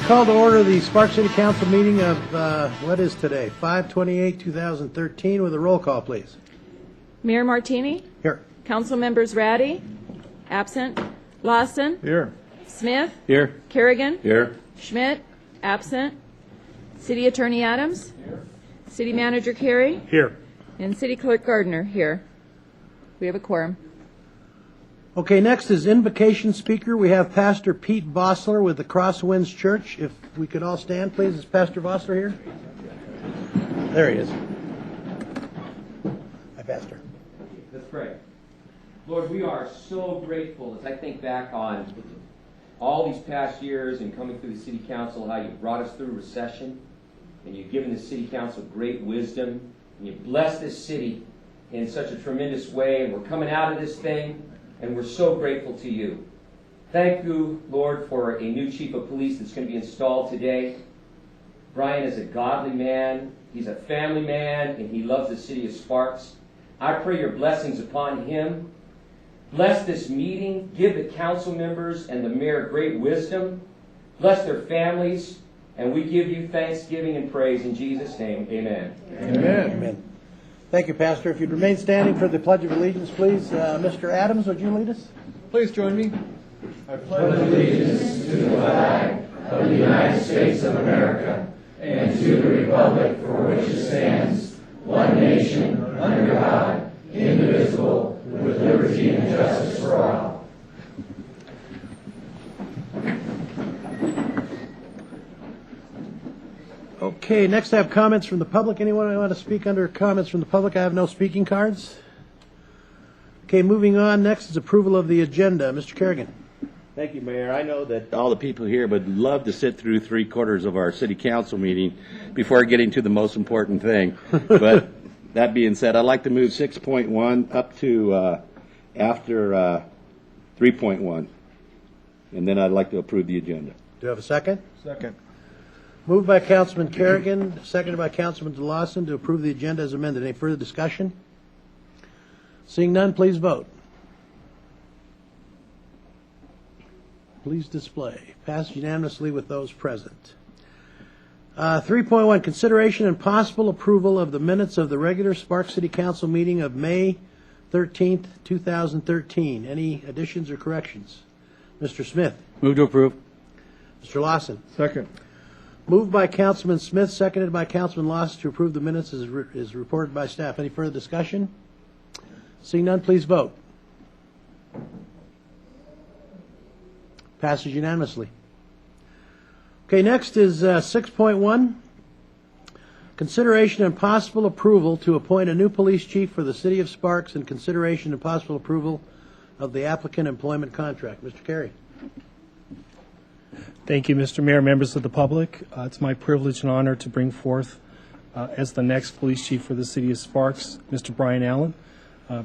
Call to order the Sparks City Council meeting of, what is today? 5/28/2013 with a roll call, please. Mayor Martini? Here. Council members Ratty? Absent. Lawson? Here. Smith? Here. Kerrigan? Here. Schmidt? Absent. City Attorney Adams? Here. City Manager Carey? Here. And City Clerk Gardner here. We have a quorum. Okay, next is invocation speaker. We have Pastor Pete Bossler with the Crosswinds Church. If we could all stand, please. Is Pastor Bossler here? There he is. Hi, Pastor. Let's pray. Lord, we are so grateful as I think back on all these past years and coming through the City Council, how you brought us through recession, and you've given the City Council great wisdom, and you've blessed this city in such a tremendous way, and we're coming out of this thing, and we're so grateful to you. Thank you, Lord, for a new chief of police that's going to be installed today. Brian is a godly man, he's a family man, and he loves the city of Sparks. I pray your blessings upon him. Bless this meeting, give the council members and the mayor great wisdom. Bless their families, and we give you thanksgiving and praise in Jesus' name. Amen. Amen. Amen. Thank you, Pastor. If you'd remain standing for the Pledge of Allegiance, please. Mr. Adams, would you lead us? Please join me. I pledge allegiance to the flag of the United States of America and to the republic for which it stands, one nation, under God, indivisible, with liberty and justice for all. Okay, next I have comments from the public. Anyone want to speak under comments from the public? I have no speaking cards. Okay, moving on. Next is approval of the agenda. Mr. Kerrigan. Thank you, Mayor. I know that all the people here would love to sit through 3/4 of our city council meeting before getting to the most important thing. But that being said, I'd like to move 6.1 up to after 3.1. And then I'd like to approve the agenda. Do you have a second? Second. Moved by Councilman Kerrigan, seconded by Councilman DeLawson to approve the agenda as amended. Any further discussion? Seeing none, please vote. Please display. Passed unanimously with those present. 3.1, consideration and possible approval of the minutes of the regular Sparks City Council meeting of May 13th, 2013. Any additions or corrections? Mr. Smith. Move to approve. Mr. Lawson. Second. Moved by Councilman Smith, seconded by Councilman Lawson to approve the minutes as reported by staff. Any further discussion? Seeing none, please vote. Passes unanimously. Okay, next is 6.1. Consideration and possible approval to appoint a new police chief for the city of Sparks and consideration and possible approval of the applicant employment contract. Mr. Carey. Thank you, Mr. Mayor, members of the public. It's my privilege and honor to bring forth as the next police chief for the city of Sparks, Mr. Brian Allen.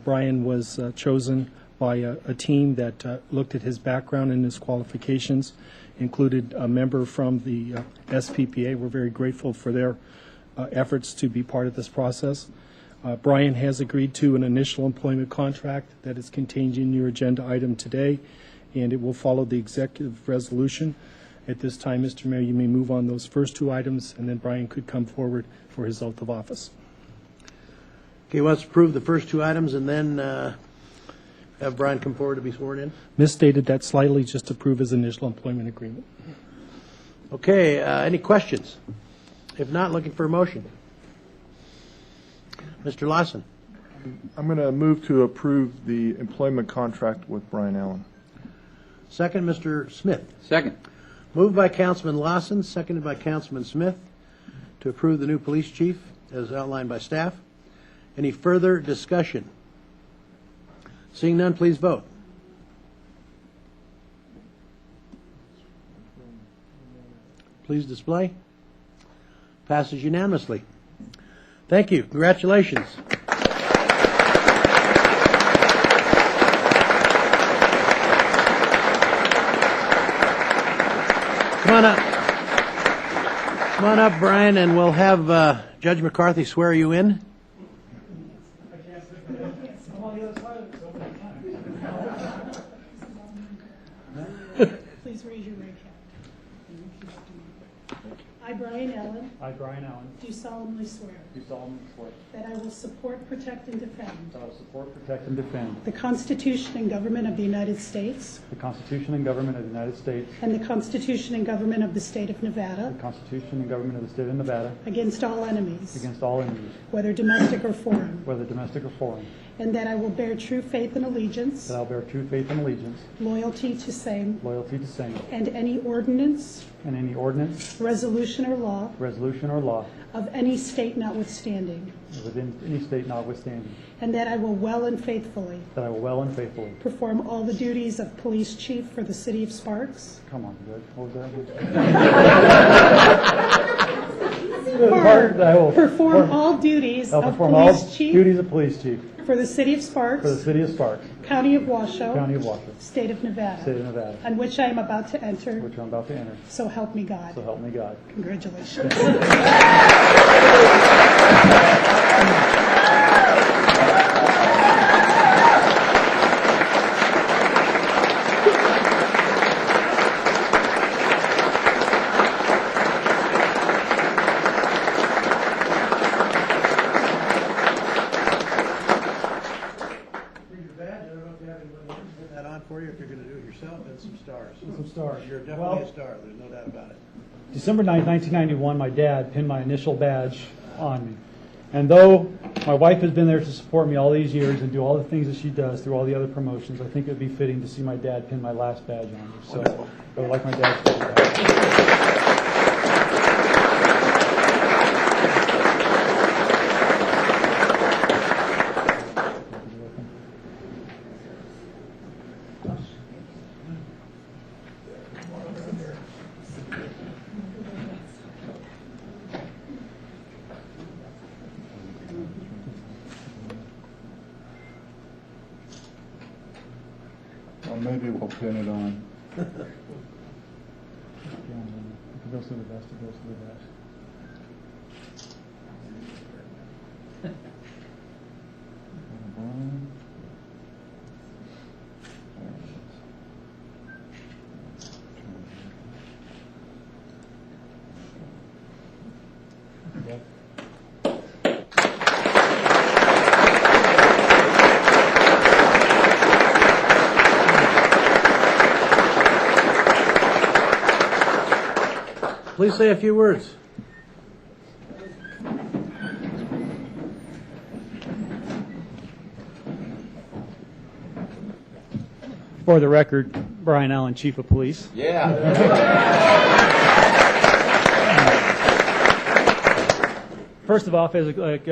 Brian was chosen by a team that looked at his background and his qualifications, included a member from the SPPA. We're very grateful for their efforts to be part of this process. Brian has agreed to an initial employment contract that is contained in your agenda item today, and it will follow the executive resolution. At this time, Mr. Mayor, you may move on those first two items, and then Brian could come forward for his oath of office. Okay, let's approve the first two items and then have Brian come forward to be sworn in. Misstated that slightly, just approve his initial employment agreement. Okay, any questions? If not, looking for a motion. Mr. Lawson. I'm going to move to approve the employment contract with Brian Allen. Second, Mr. Smith. Second. Moved by Councilman Lawson, seconded by Councilman Smith to approve the new police chief as outlined by staff. Any further discussion? Seeing none, please vote. Please display. Passes unanimously. Thank you. Congratulations. Come on up. Come on up, Brian, and we'll have Judge McCarthy swear you in. Please raise your right hand. I, Brian Allen, I, Brian Allen, do solemnly swear do solemnly swear that I will support, protect, and defend that I will support, protect, and defend the Constitution and government of the United States the Constitution and government of the United States, and the Constitution and government of the State of Nevada the Constitution and government of the State of Nevada, against all enemies, against all enemies, whether domestic or foreign, whether domestic or foreign, and that I will bear true faith and allegiance, that I will bear true faith and allegiance, loyalty to same, loyalty to same, and any ordinance, and any ordinance, resolution, or law resolution, or law of any state notwithstanding, within any state notwithstanding, and that I will well and faithfully that I will well and faithfully perform all the duties of police chief for the city of Sparks. come on, Judge. What was that? That I will Perform all duties I'll of perform all police chief duties of police chief for the city of Sparks, for the city of Sparks, county of Washoe, county of Washoe, state of Nevada, state of Nevada, on which I am about to enter. which I'm about to enter. So help me God. So help me God. Congratulations. Here's your badge. I don't know if you have anyone who can put that on for you, if you're going to do it yourself, and some stars. Some stars. You're definitely a star. There's no doubt about it. December 9th, 1991, my dad pinned my initial badge on me. And though my wife has been there to support me all these years and do all the things that she does through all the other promotions, I think it would be fitting to see my dad pin my last badge on me. So I would like my dad to do that. Or maybe we'll pin it on. If it goes to the best, it goes to the best. Please say a few words. For the record, Brian Allen, Chief of Police. Yeah. First of all, like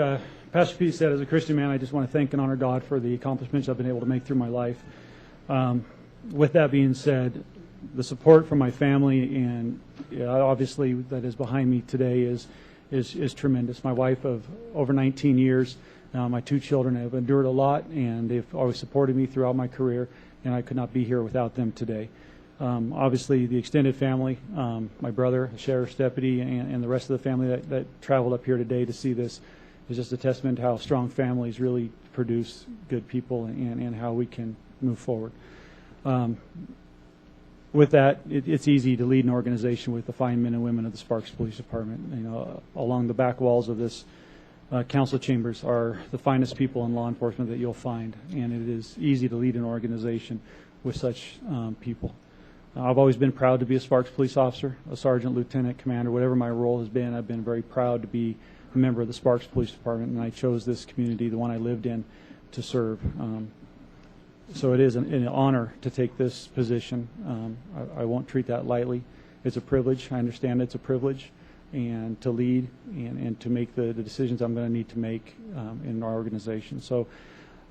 Pastor Pete said, as a Christian man, I just want to thank and honor God for the accomplishments I've been able to make through my life. With that being said, the support from my family and obviously that is behind me today is tremendous. My wife of over 19 years, my two children have endured a lot, and they've always supported me throughout my career, and I could not be here without them today. Obviously, the extended family, my brother, a sheriff's deputy, and the rest of the family that traveled up here today to see this is just a testament to how strong families really produce good people and how we can move forward. With that, it's easy to lead an organization with the fine men and women of the Sparks Police Department. You know, along the back walls of this council chambers are the finest people in law enforcement that you'll find, and it is easy to lead an organization with such people. I've always been proud to be a Sparks police officer, a sergeant, lieutenant, commander, whatever my role has been. I've been very proud to be a member of the Sparks Police Department, and I chose this community, the one I lived in, to serve. So it is an honor to take this position. I won't treat that lightly. It's a privilege. I understand it's a privilege, and to lead and to make the decisions I'm going to need to make in our organization. So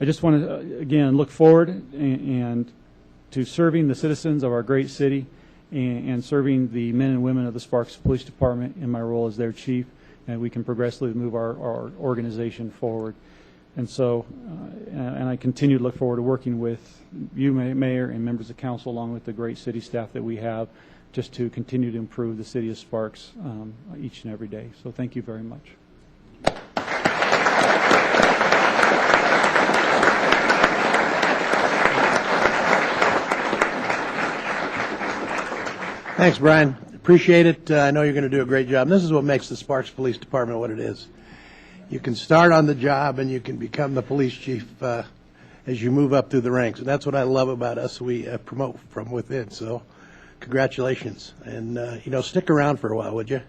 I just want to, again, look forward and to serving the citizens of our great city and serving the men and women of the Sparks Police Department in my role as their chief, and we can progressively move our organization forward. And so, and I continue to look forward to working with you, Mayor, and members of council, along with the great city staff that we have, just to continue to improve the city of Sparks each and every day. So thank you very much. Thanks, Brian. Appreciate it. I know you're going to do a great job. And this is what makes the Sparks Police Department what it is. You can start on the job and you can become the police chief as you move up through the ranks. And that's what I love about us. We promote from within. So congratulations. And, stick around for a while, would you?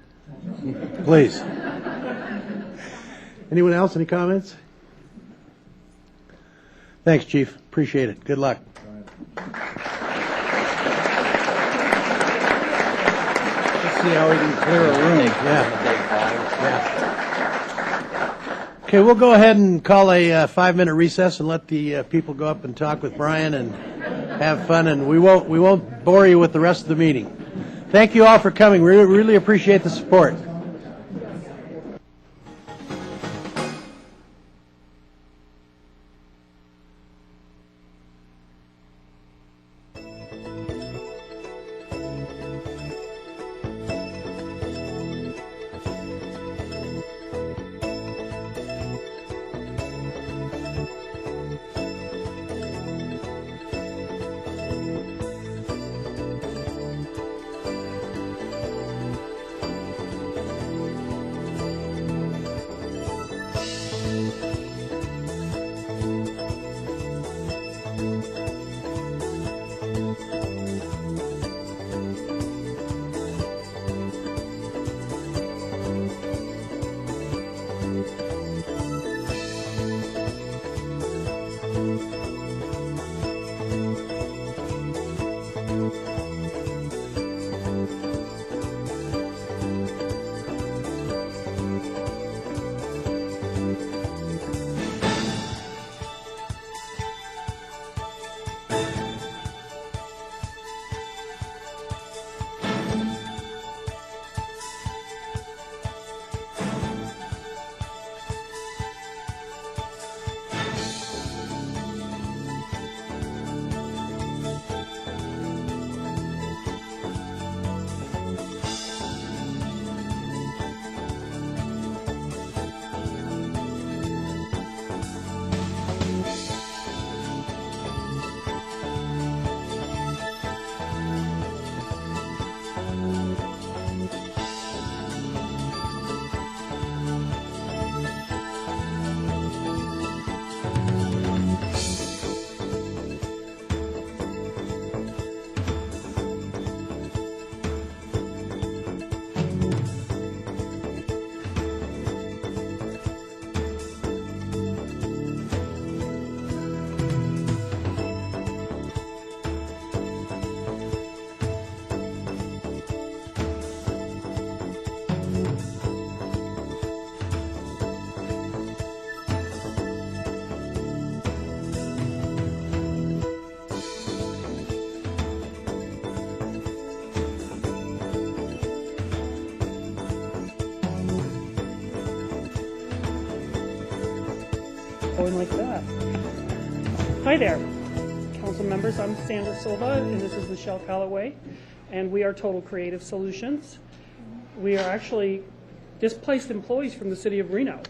Please. Anyone else? Any comments? Thanks, Chief. Appreciate it. Good luck. Let's see how we can clear a room. Yeah. Okay, we'll go ahead and call a 5-minute recess and let the people go up and talk with Brian and have fun. And we won't bore you with the rest of the meeting. Thank you all for coming. We really appreciate the support. Going like that. Hi there, council members. I'm Sandra Silva, and this is Michelle Calloway, and we are Total Creative Solutions. We are actually displaced employees from the city of Reno,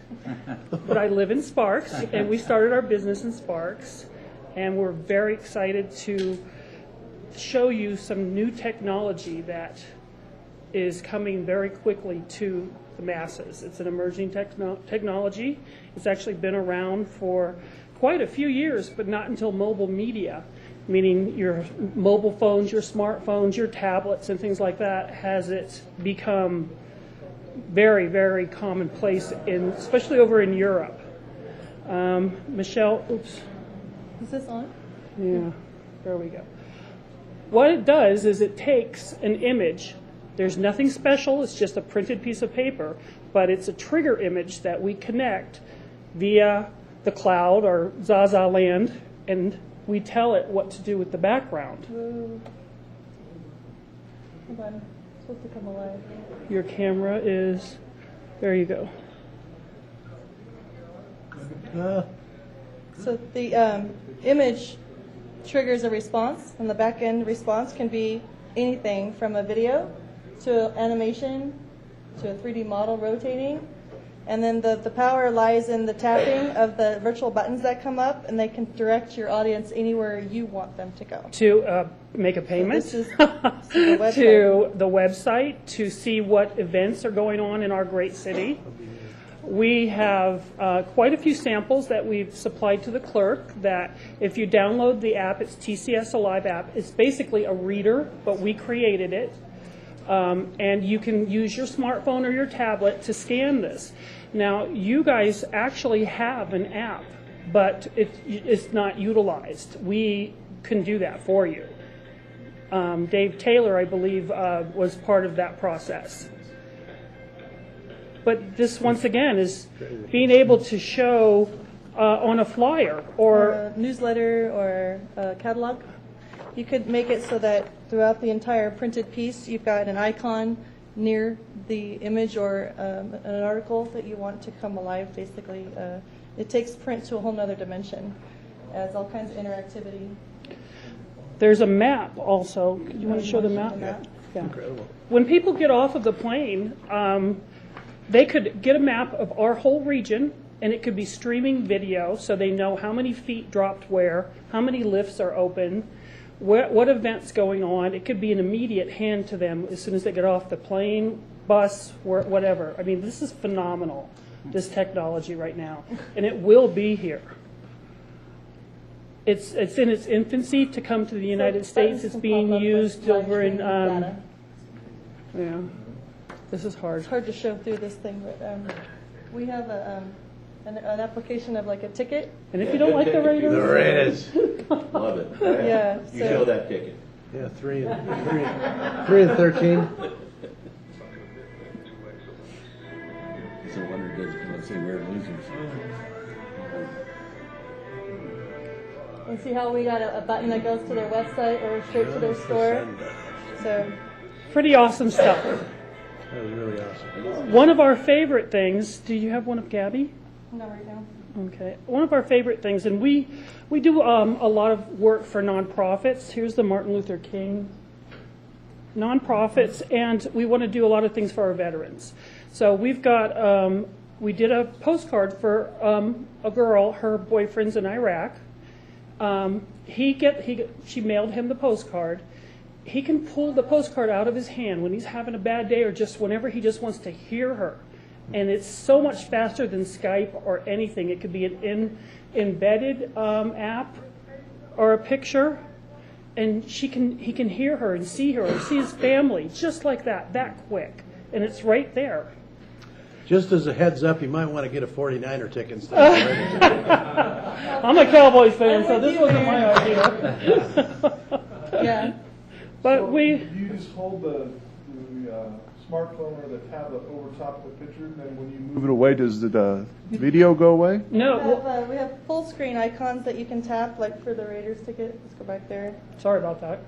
but I live in Sparks, and we started our business in Sparks, and we're very excited to show you some new technology that is coming very quickly to the masses. It's an emerging technology. It's actually been around for quite a few years, but not until mobile media, meaning your mobile phones, your smartphones, your tablets, and things like that, has it become very, very commonplace, especially over in Europe. Michelle, oops. Is this on? Yeah, there we go. What it does is it takes an image. There's nothing special, it's just a printed piece of paper, but it's a trigger image that we connect via the cloud or Zaza Land, and we tell it what to do with the background. Hold on, it's supposed to come alive. Your camera is, there you go. So the image triggers a response, and the back end response can be anything from a video to animation to a 3D model rotating, And then the power lies in the tapping of the virtual buttons that come up, and they can direct your audience anywhere you want them to go. To make a payment, This is the website. to the website, to see what events are going on in our great city. We have quite a few samples that we've supplied to the clerk that if you download the app, it's TCS Alive app. It's basically a reader, but we created it. And you can use your smartphone or your tablet to scan this. Now, you guys actually have an app, but it's not utilized. We can do that for you. Dave Taylor, I believe, was part of that process. But this, once again, is being able to show on a flyer Or or a newsletter or a catalog. You could make it so that throughout the entire printed piece, you've got an icon near the image or an article that you want to come alive, basically. It takes print to a whole nother dimension. Adds all kinds of interactivity. there's a map also. You want to show the map? Yeah. Incredible. When people get off of the plane, they could get a map of our whole region, and it could be streaming video, so they know how many feet dropped where, how many lifts are open, what event's going on. It could be an immediate hand to them as soon as they get off the plane, bus, whatever. I mean, this is phenomenal, this technology right now, and it will be here. It's in its infancy to come to the United States. It's being used over in, yeah, this is hard. It's hard to show through this thing, but we have an application of like a ticket. And if you don't like the Raiders, The Raiders. Love it. Yeah, You so- show that ticket. Yeah, 3 and 13. It's a wonder it doesn't come and say we're losers. And see how we got a button that goes to their website or straight to their store. So pretty awesome stuff. That was really awesome. One of our favorite things, do you have one of Gabby? not right now. Okay. One of our favorite things, and we do a lot of work for nonprofits. Here's the Martin Luther King nonprofits, and we want to do a lot of things for our veterans. So we've got, we did a postcard for a girl, her boyfriend's in Iraq. She mailed him the postcard. He can pull the postcard out of his hand when he's having a bad day or just whenever he just wants to hear her. And it's so much faster than Skype or anything. It could be an embedded app or a picture, and he can hear her and see her or see his family just like that quick. And it's right there. Just as a heads up, you might want to get a 49er ticket instead of a Raiders ticket. I'm a Cowboys fan, so this wasn't my idea. Yeah. But So we, do you just hold the smartphone or the tablet over top of the picture, and then when you move it away, does the video go away? no, We have full screen icons that you can tap, like for the Raiders ticket. Let's go back there. sorry about that.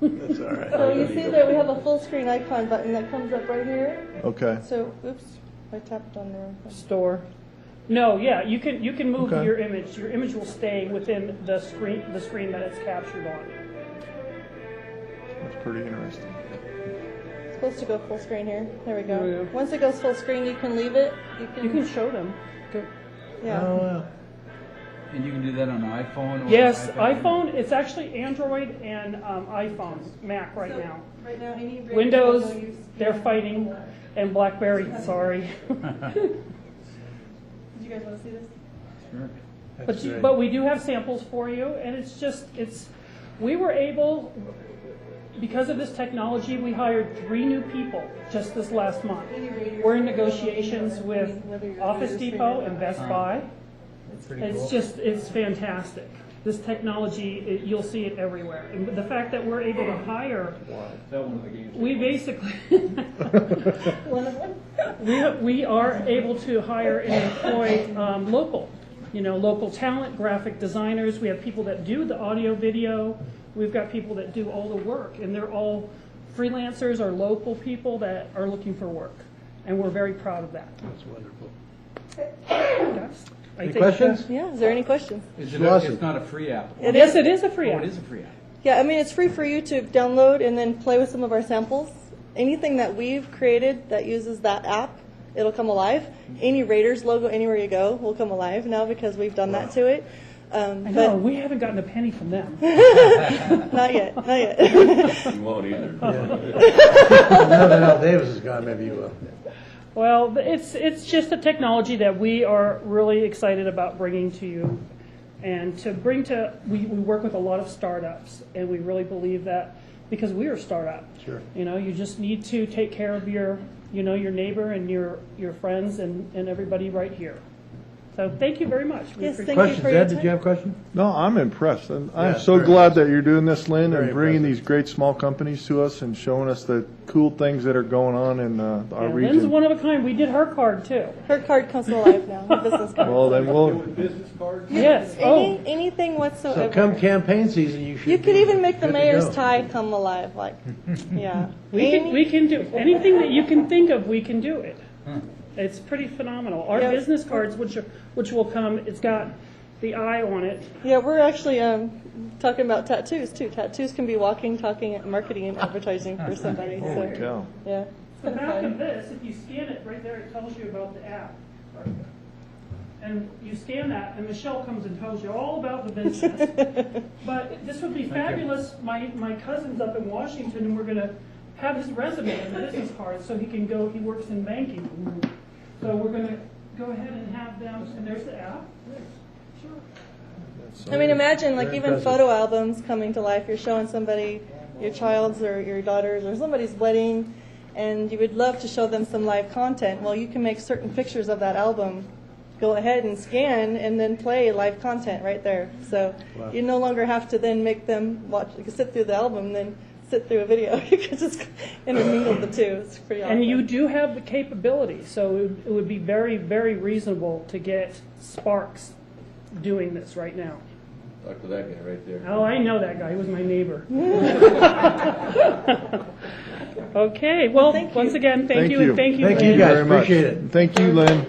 That's all right. So you see there we have a full screen icon button that comes up right here. Okay. So, oops, I tapped on the wrong thing. Store. No, yeah, you can move Okay. your image. Your image will stay within the screen that it's captured on. That's pretty interesting. It's supposed to go full screen here. There we go. Yeah. Once it goes full screen, you can leave it. You can show them. Yeah. Oh, wow. And you can do that on an iPhone or Yes, iPad? iPhone. It's actually Android and iPhone, Mac right So, now. Right now, any Raiders Windows, logo use- they're fighting, and BlackBerry. Sorry, Did you guys want to see this? Sure. That's great. but we do have samples for you, and we were able. Because of this technology, we hired 3 new people just this last month. We're in negotiations with Office Depot and Best Buy. It's fantastic. This technology, you'll see it everywhere. And the fact that we're able to hire, we basically, we are able to hire and employ local talent, graphic designers. We have people that do the audio, video. We've got people that do all the work, and they're all freelancers or local people that are looking for work, and we're very proud of that. That's wonderful. I Any think- questions? Yeah. Is there any questions? Is it a- it's not a free app? Yes, it is a free Oh, app. it is a free app. Yeah, I mean, it's free for you to download and then play with some of our samples. Anything that we've created that uses that app it'll come alive. Any Raiders logo anywhere you go will come alive now because we've done that to it. I know, we haven't gotten a penny from them. Not yet, not yet. You won't either. Now that Al Davis is gone, maybe you will. Well, it's just a technology that we are really excited about bringing to you. And to bring to, we work with a lot of startups, and we really believe that because we are a startup. Sure. You know, you just need to take care of your neighbor and your friends and everybody right here. So thank you very much. Yes, thank you Questions? for your Ed, did time. you have a question? No, I'm impressed. And Yeah, I'm so very glad that you're doing this, Lynn, Very and bringing impressive. these great small companies to us and showing us the cool things that are going on in our And region. Lynn's one of a kind. We did her card too. Her card comes alive now, her business card. Well, then we'll, Yes. Oh, Anything whatsoever. So come campaign season, you should You could be even make the good to mayor's go. tie come alive, like, yeah. we can do anything that you can think of. We can do it. It's pretty phenomenal. Our Yeah. business cards, which will come, it's got the eye on it. Yeah, we're actually talking about tattoos too. Tattoos can be walking, talking, marketing, and advertising for somebody. holy So, cow. yeah. The back of this, if you scan it right there, it tells you about the app. And you scan that, and Michelle comes and tells you all about the business. But this would be fabulous. My cousin's up in Washington, and we're going to have his resume and business card so he can go. He works in banking. So we're going to go ahead and have them, and there's the app. I mean, imagine like Very even impressive. photo albums coming to life. You're showing somebody your child's or your daughter's or somebody's wedding, and you would love to show them some live content. Well, you can make certain pictures of that album, go ahead and scan, and then play live content right there. So Wow. you no longer have to then make them watch, you can sit through the album, then sit through a video. You can just intermingle the two. It's pretty awesome. And you do have the capability, so it would be very, very reasonable to get Sparks doing this right now. Talk to that guy right there. Oh, I know that guy. He was my neighbor. Okay, well, Thank you. once again, thank you, and thank you. Thank you, Lynn. guys. very much. Appreciate it. Thank you, Lynn.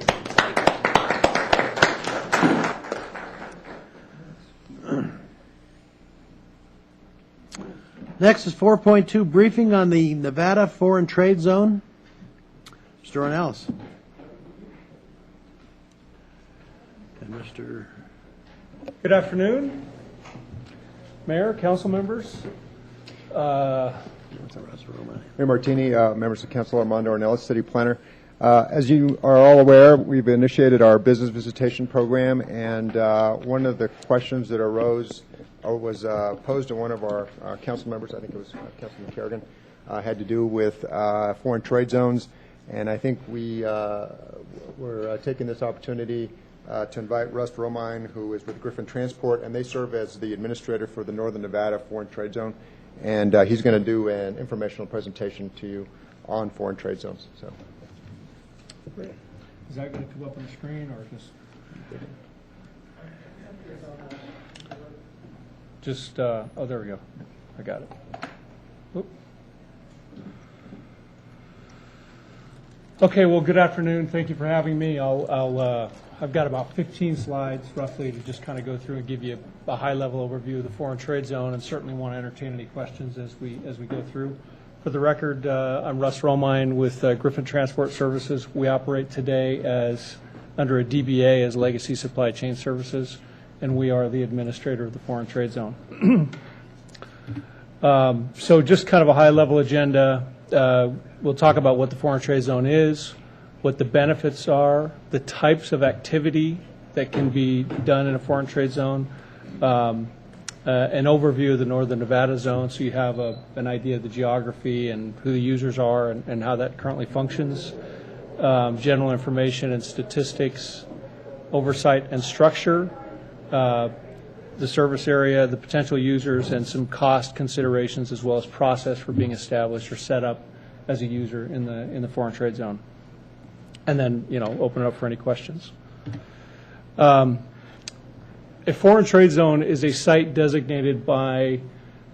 Next is 4.2, briefing on the Nevada Foreign Trade Zone. Mr. Ornelas. And Mr. Good afternoon, Mayor, council members. Mayor Martini, members of council, Armando Ornelas, city planner. As you are all aware, we've initiated our business visitation program, and one of the questions that arose or was posed to one of our council members, I think it was Councilman Kerrigan, had to do with foreign trade zones. And I think we're taking this opportunity to invite Russ Romine, who is with Griffin Transport, and they serve as the administrator for the Northern Nevada Foreign Trade Zone. And he's going to do an informational presentation to you on foreign trade zones. So, Is that going to come up on the screen or just, oh, there we go. I got it. Oop. Okay, well, good afternoon. Thank you for having me. I've got about 15 slides roughly to just kind of go through and give you a high-level overview of the foreign trade zone, and certainly want to entertain any questions as we go through. For the record, I'm Russ Romine with Griffin Transport Services. We operate today under a DBA as Legacy Supply Chain Services, and we are the administrator of the foreign trade zone. So just kind of a high-level agenda. We'll talk about what the foreign trade zone is, what the benefits are, the types of activity that can be done in a foreign trade zone, an overview of the Northern Nevada zone so you have an idea of the geography and who the users are and how that currently functions, general information and statistics, oversight and structure, the service area, the potential users, and some cost considerations as well as process for being established or set up as a user in the foreign trade zone. And then, open it up for any questions. A foreign trade zone is a site designated by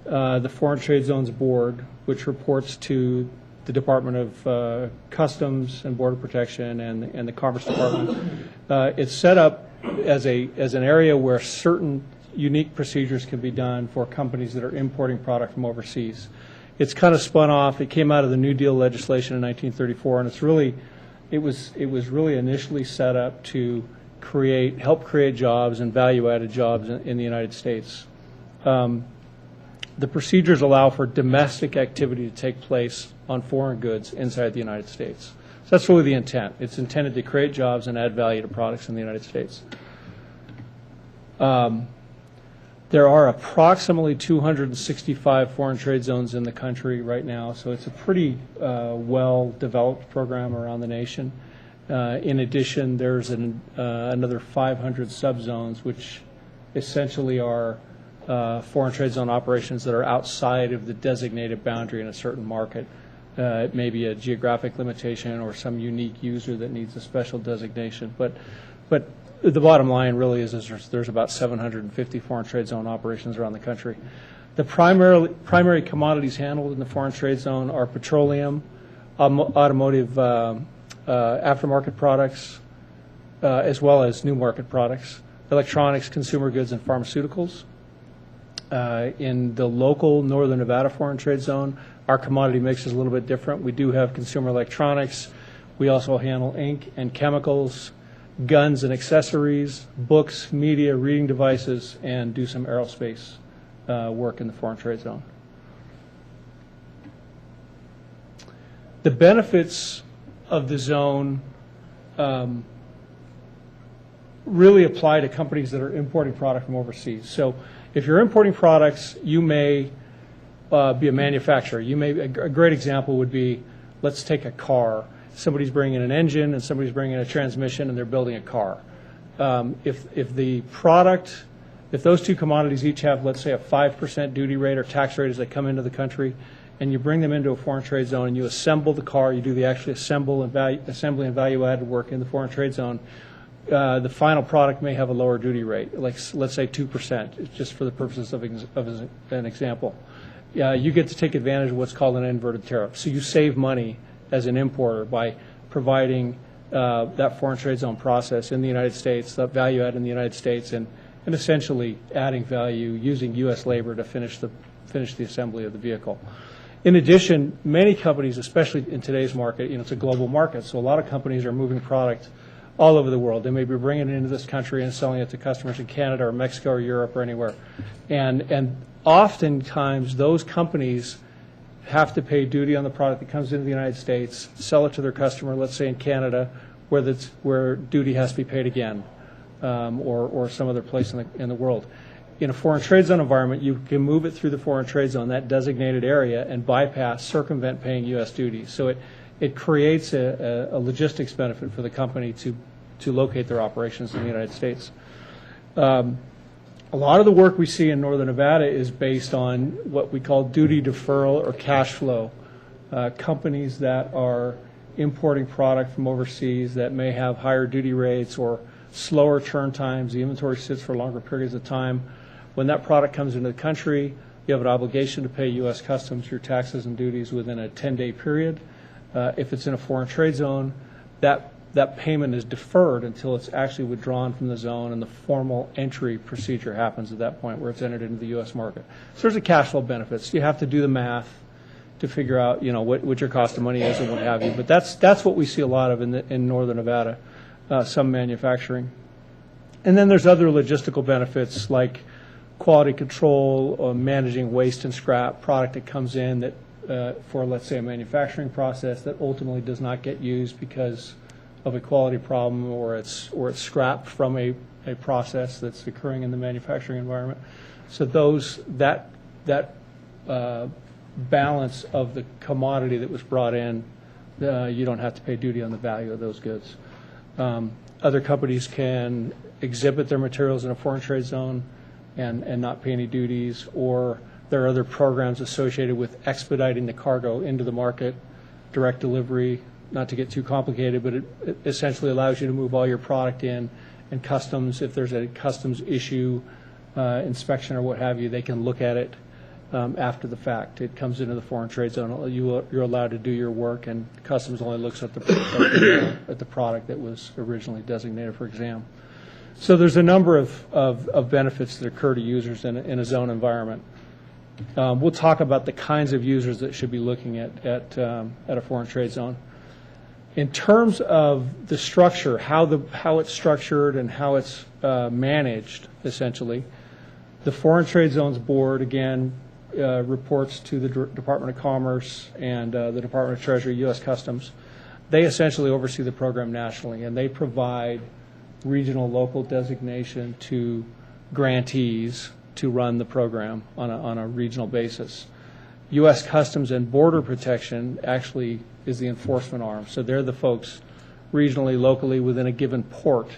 the Foreign Trade Zones Board, which reports to the Department of Customs and Border Protection and the Commerce Department. It's set up as an area where certain unique procedures can be done for companies that are importing product from overseas. It's kind of spun off. It came out of the New Deal legislation in 1934, and it's really it was really initially set up to help create jobs and value-added jobs in the United States. The procedures allow for domestic activity to take place on foreign goods inside the United States. So that's really the intent. It's intended to create jobs and add value to products in the United States. There are approximately 265 foreign trade zones in the country right now, so it's a pretty well-developed program around the nation. In addition, there's another 500 subzones, which essentially are foreign trade zone operations that are outside of the designated boundary in a certain market. It may be a geographic limitation or some unique user that needs a special designation. But the bottom line really is there's about 750 foreign trade zone operations around the country. The primary commodities handled in the foreign trade zone are petroleum, automotive aftermarket products, as well as new market products, electronics, consumer goods, and pharmaceuticals. In the local Northern Nevada foreign trade zone, our commodity mix is a little bit different. We do have consumer electronics. We also handle ink and chemicals, guns and accessories, books, media, reading devices, and do some aerospace work in the foreign trade zone. The benefits of the zone really apply to companies that are importing product from overseas. So if you're importing products, you may be a manufacturer. A great example would be, let's take a car. Somebody's bringing an engine and somebody's bringing a transmission and they're building a car. If those two commodities each have, let's say, a 5% duty rate or tax rate as they come into the country, and you bring them into a foreign trade zone and you assemble the car, you do the actual assembly and value-added work in the foreign trade zone, the final product may have a lower duty rate, like let's say 2%, just for the purposes of an example. You get to take advantage of what's called an inverted tariff. So you save money as an importer by providing that foreign trade zone process in the United States, that value add in the United States, and essentially adding value using U.S. labor to finish the assembly of the vehicle. In addition, many companies, especially in today's market, it's a global market, so a lot of companies are moving product all over the world. They may be bringing it into this country and selling it to customers in Canada or Mexico or Europe or anywhere. And oftentimes those companies have to pay duty on the product that comes into the United States, sell it to their customer, let's say in Canada, where duty has to be paid again, or some other place in the world. In a foreign trade zone environment, you can move it through the foreign trade zone, that designated area, and circumvent paying U.S. duty. So it creates a logistics benefit for the company to locate their operations in the United States. A lot of the work we see in Northern Nevada is based on what we call duty deferral or cash flow. Companies that are importing product from overseas that may have higher duty rates or slower turn times, the inventory sits for longer periods of time. When that product comes into the country, you have an obligation to pay U.S. Customs your taxes and duties within a 10-day period. If it's in a foreign trade zone, that payment is deferred until it's actually withdrawn from the zone and the formal entry procedure happens at that point where it's entered into the U.S. market. So there's a cash flow benefits. You have to do the math to figure out what your cost of money is and what have you. But that's what we see a lot of in Northern Nevada, some manufacturing. And then there's other logistical benefits like quality control, or managing waste and scrap, product that comes in that for, let's say, a manufacturing process that ultimately does not get used because of a quality problem or it's scrapped from a process that's occurring in the manufacturing environment. So that balance of the commodity that was brought in, you don't have to pay duty on the value of those goods. Other companies can exhibit their materials in a foreign trade zone and not pay any duties, or there are other programs associated with expediting the cargo into the market, direct delivery, not to get too complicated, but it essentially allows you to move all your product in, and customs, if there's a customs issue, inspection or what have you, they can look at it after the fact. It comes into the foreign trade zone. You're allowed to do your work, and customs only looks at the product that was originally designated for exam. So there's a number of benefits that occur to users in a zone environment. We'll talk about the kinds of users that should be looking at a foreign trade zone. In terms of the structure, how it's structured and how it's managed, essentially, the Foreign Trade Zones Board, again, reports to the Department of Commerce and the Department of Treasury, U.S. Customs. They essentially oversee the program nationally, and they provide regional, local designation to grantees to run the program on a regional basis. U.S. Customs and Border Protection actually is the enforcement arm. So they're the folks regionally, locally, within a given port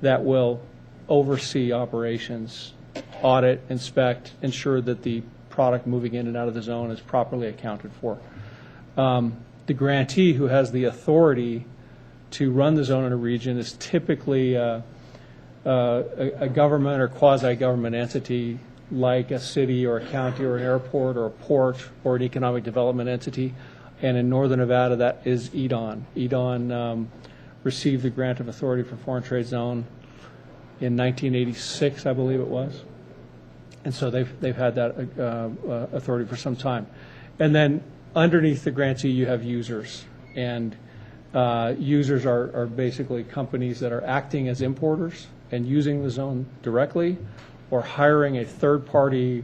that will oversee operations, audit, inspect, ensure that the product moving in and out of the zone is properly accounted for. The grantee who has the authority to run the zone in a region is typically a government or quasi-government entity like a city or a county or an airport or a port or an economic development entity. And in Northern Nevada, that is EDON. EDON received the grant of authority for Foreign Trade Zone in 1986, I believe it was. And so they've had that authority for some time. And then underneath the grantee, you have users. And users are basically companies that are acting as importers and using the zone directly, or hiring a third-party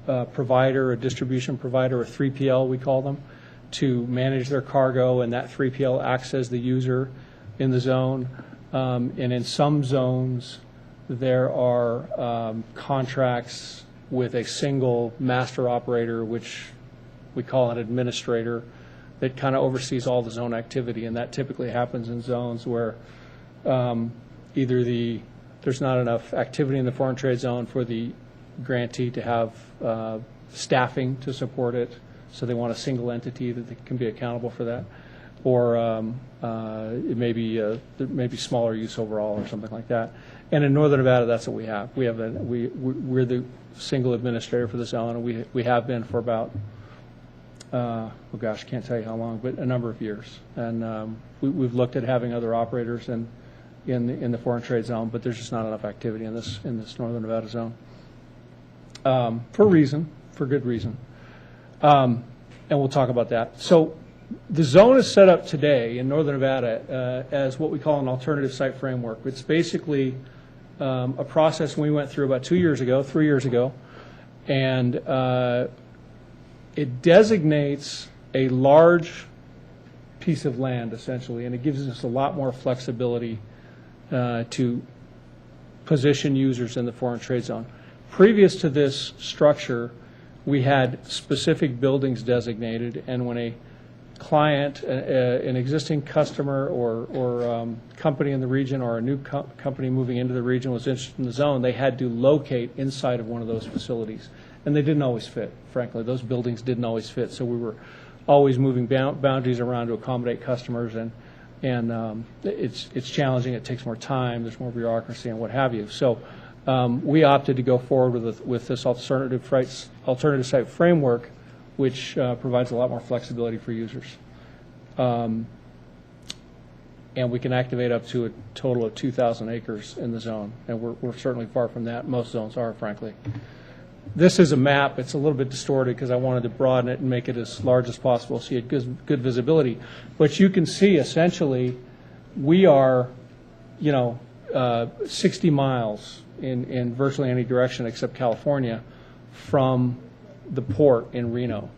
provider, a distribution provider, a 3PL we call them, to manage their cargo, and that 3PL acts as the user in the zone. And in some zones, there are contracts with a single master operator, which we call an administrator, that kind of oversees all the zone activity. And that typically happens in zones where either there's not enough activity in the foreign trade zone for the grantee to have staffing to support it, so they want a single entity that can be accountable for that, or it may be smaller use overall or something like that. And in Northern Nevada, that's what we have. We're the single administrator for the zone, and we have been for about oh gosh, I can't tell you how long, but a number of years. And we've looked at having other operators in the foreign trade zone, but there's just not enough activity in this Northern Nevada zone for good reason. And we'll talk about that. So the zone is set up today in Northern Nevada as what we call an alternative site framework. It's basically a process we went through about 3 years ago, and it designates a large piece of land, essentially, and it gives us a lot more flexibility to position users in the foreign trade zone. Previous to this structure, we had specific buildings designated, and when a client, an existing customer or company in the region, or a new company moving into the region was interested in the zone, they had to locate inside of one of those facilities. And they didn't always fit, frankly. Those buildings didn't always fit, so we were always moving boundaries around to accommodate customers, and it's challenging. It takes more time. There's more bureaucracy and what have you. So we opted to go forward with this alternative site framework, which provides a lot more flexibility for users. And we can activate up to a total of 2,000 acres in the zone, and we're certainly far from that. Most zones are, frankly. This is a map. It's a little bit distorted because I wanted to broaden it and make it as large as possible so you had good visibility. But you can see, essentially, we are, 60 miles in virtually any direction except California from the port in Reno.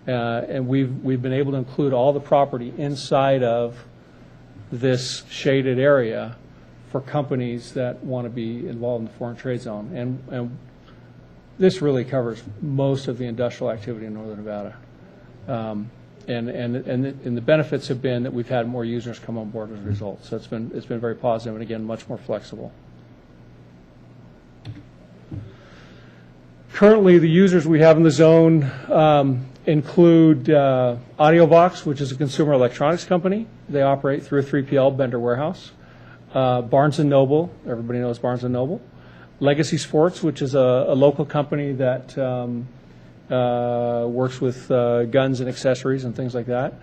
And we've been able to include all the property inside of this shaded area for companies that want to be involved in the foreign trade zone. And this really covers most of the industrial activity in Northern Nevada. And the benefits have been that we've had more users come on board as a result. So it's been very positive, and again, much more flexible. Currently, the users we have in the zone include AudioVox, which is a consumer electronics company. They operate through a 3PL, Bender Warehouse. Barnes & Noble, everybody knows Barnes & Noble. Legacy Sports, which is a local company that works with guns and accessories and things like that.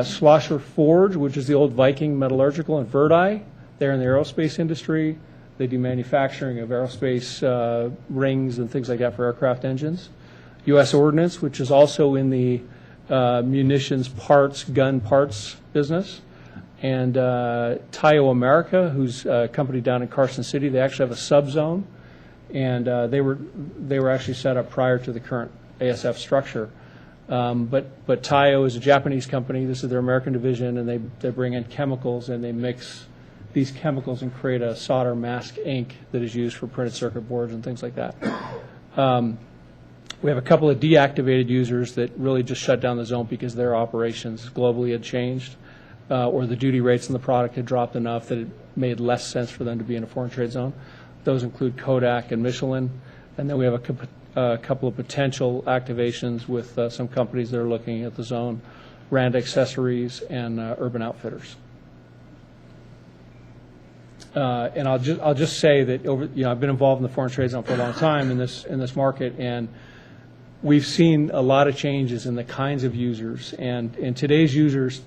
Schlosser Forge, which is the old Viking Metallurgical, and Verdi. They're in the aerospace industry. They do manufacturing of aerospace rings and things like that for aircraft engines. U.S. Ordnance, which is also in the munitions parts, gun parts business. And Tayo America, who's a company down in Carson City, they actually have a subzone, and they were actually set up prior to the current ASF structure. But Tayo is a Japanese company. This is their American division, and they bring in chemicals, and they mix these chemicals and create a solder mask ink that is used for printed circuit boards and things like that. We have a couple of deactivated users that really just shut down the zone because their operations globally had changed, or the duty rates on the product had dropped enough that it made less sense for them to be in a foreign trade zone. Those include Kodak and Michelin. And then we have a couple of potential activations with some companies that are looking at the zone, Rand Accessories and Urban Outfitters. And I'll just say that I've been involved in the foreign trade zone for a long time in this market, and we've seen a lot of changes in the kinds of users. And today's users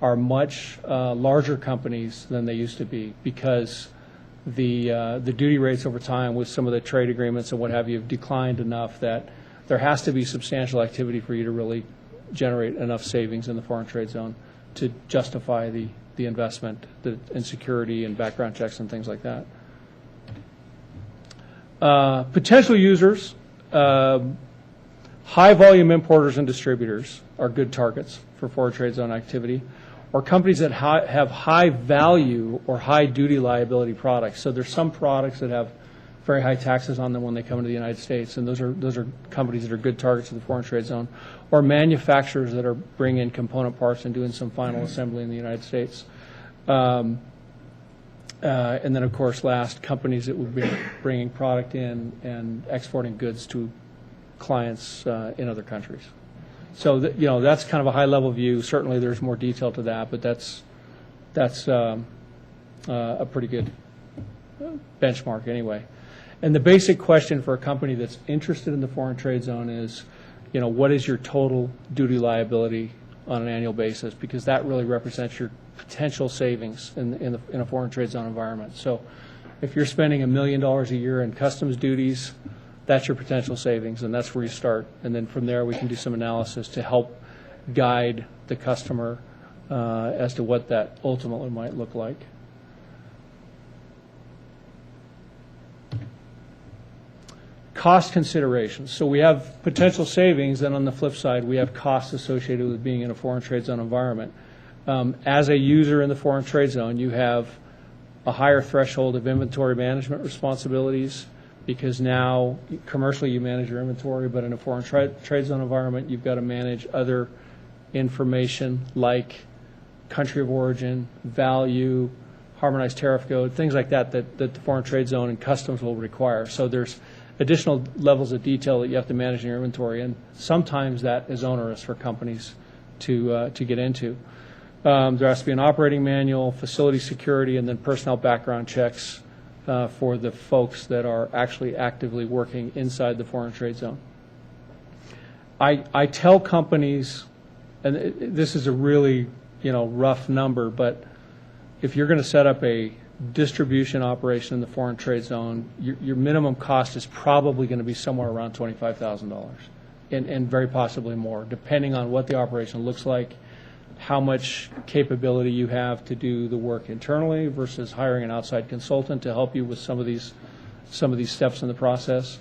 are much larger companies than they used to be, because the duty rates over time with some of the trade agreements and what have you have declined enough that there has to be substantial activity for you to really generate enough savings in the foreign trade zone to justify the investment in security and background checks and things like that. Potential users, high volume importers and distributors are good targets for foreign trade zone activity, or companies that have high value or high duty liability products. So there's some products that have very high taxes on them when they come into the United States, and those are companies that are good targets of the foreign trade zone, or manufacturers that are bringing in component parts and doing some final assembly in the United States. And then, of course, last, companies that would be bringing product in and exporting goods to clients in other countries. So that's kind of a high-level view. Certainly, there's more detail to that, but that's a pretty good benchmark anyway. And the basic question for a company that's interested in the foreign trade zone is, what is your total duty liability on an annual basis? Because that really represents your potential savings in a foreign trade zone environment. So if you're spending $1 million a year in customs duties, that's your potential savings, and that's where you start. And then from there, we can do some analysis to help guide the customer as to what that ultimately might look like. Cost considerations. So we have potential savings, and on the flip side, we have costs associated with being in a foreign trade zone environment. As a user in the foreign trade zone, you have a higher threshold of inventory management responsibilities, because now commercially you manage your inventory, but in a foreign trade zone environment, you've got to manage other information like country of origin, value, harmonized tariff code, things like that the foreign trade zone and customs will require. So there's additional levels of detail that you have to manage in your inventory, and sometimes that is onerous for companies to get into. There has to be an operating manual, facility security, and then personnel background checks for the folks that are actually actively working inside the foreign trade zone. I tell companies, and this is a really rough number, but if you're going to set up a distribution operation in the foreign trade zone, your minimum cost is probably going to be somewhere around $25,000, and very possibly more, depending on what the operation looks like, how much capability you have to do the work internally versus hiring an outside consultant to help you with some of these steps in the process.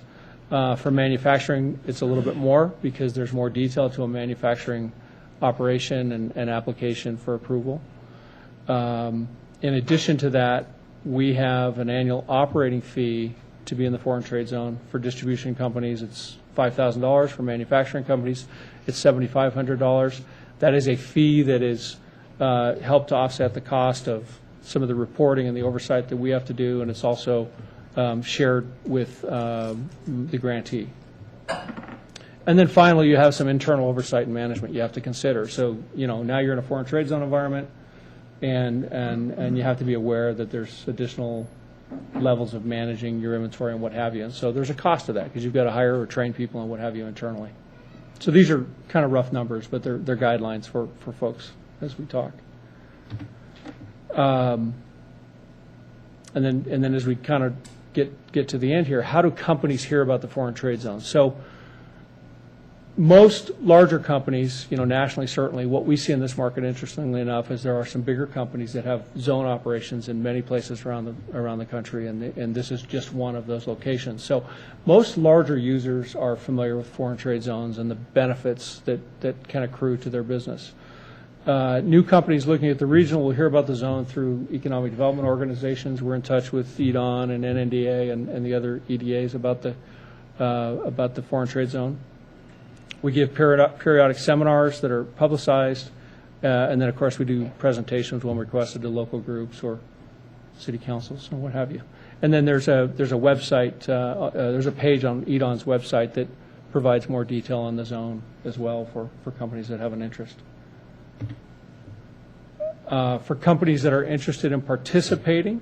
For manufacturing, it's a little bit more because there's more detail to a manufacturing operation and application for approval. In addition to that, we have an annual operating fee to be in the foreign trade zone. For distribution companies, it's $5,000. For manufacturing companies, it's $7,500. That is a fee that is helped to offset the cost of some of the reporting and the oversight that we have to do, and it's also shared with the grantee. And then finally, you have some internal oversight and management you have to consider. So, now you're in a foreign trade zone environment, and you have to be aware that there's additional levels of managing your inventory and what have you. And so there's a cost to that because you've got to hire or train people and what have you internally. So these are kind of rough numbers, but they're guidelines for folks as we talk. And then as we kind of get to the end here, how do companies hear about the foreign trade zone? So most larger companies, nationally certainly, what we see in this market, interestingly enough, is there are some bigger companies that have zone operations in many places around the country, and this is just one of those locations. So most larger users are familiar with foreign trade zones and the benefits that can accrue to their business. New companies looking at the regional will hear about the zone through economic development organizations. We're in touch with EDON and NNDA and the other EDAs about the foreign trade zone. We give periodic seminars that are publicized, and then, of course, we do presentations when requested to local groups or city councils or what have you. And then there's a website, there's a page on EDON's website that provides more detail on the zone as well for companies that have an interest. For companies that are interested in participating,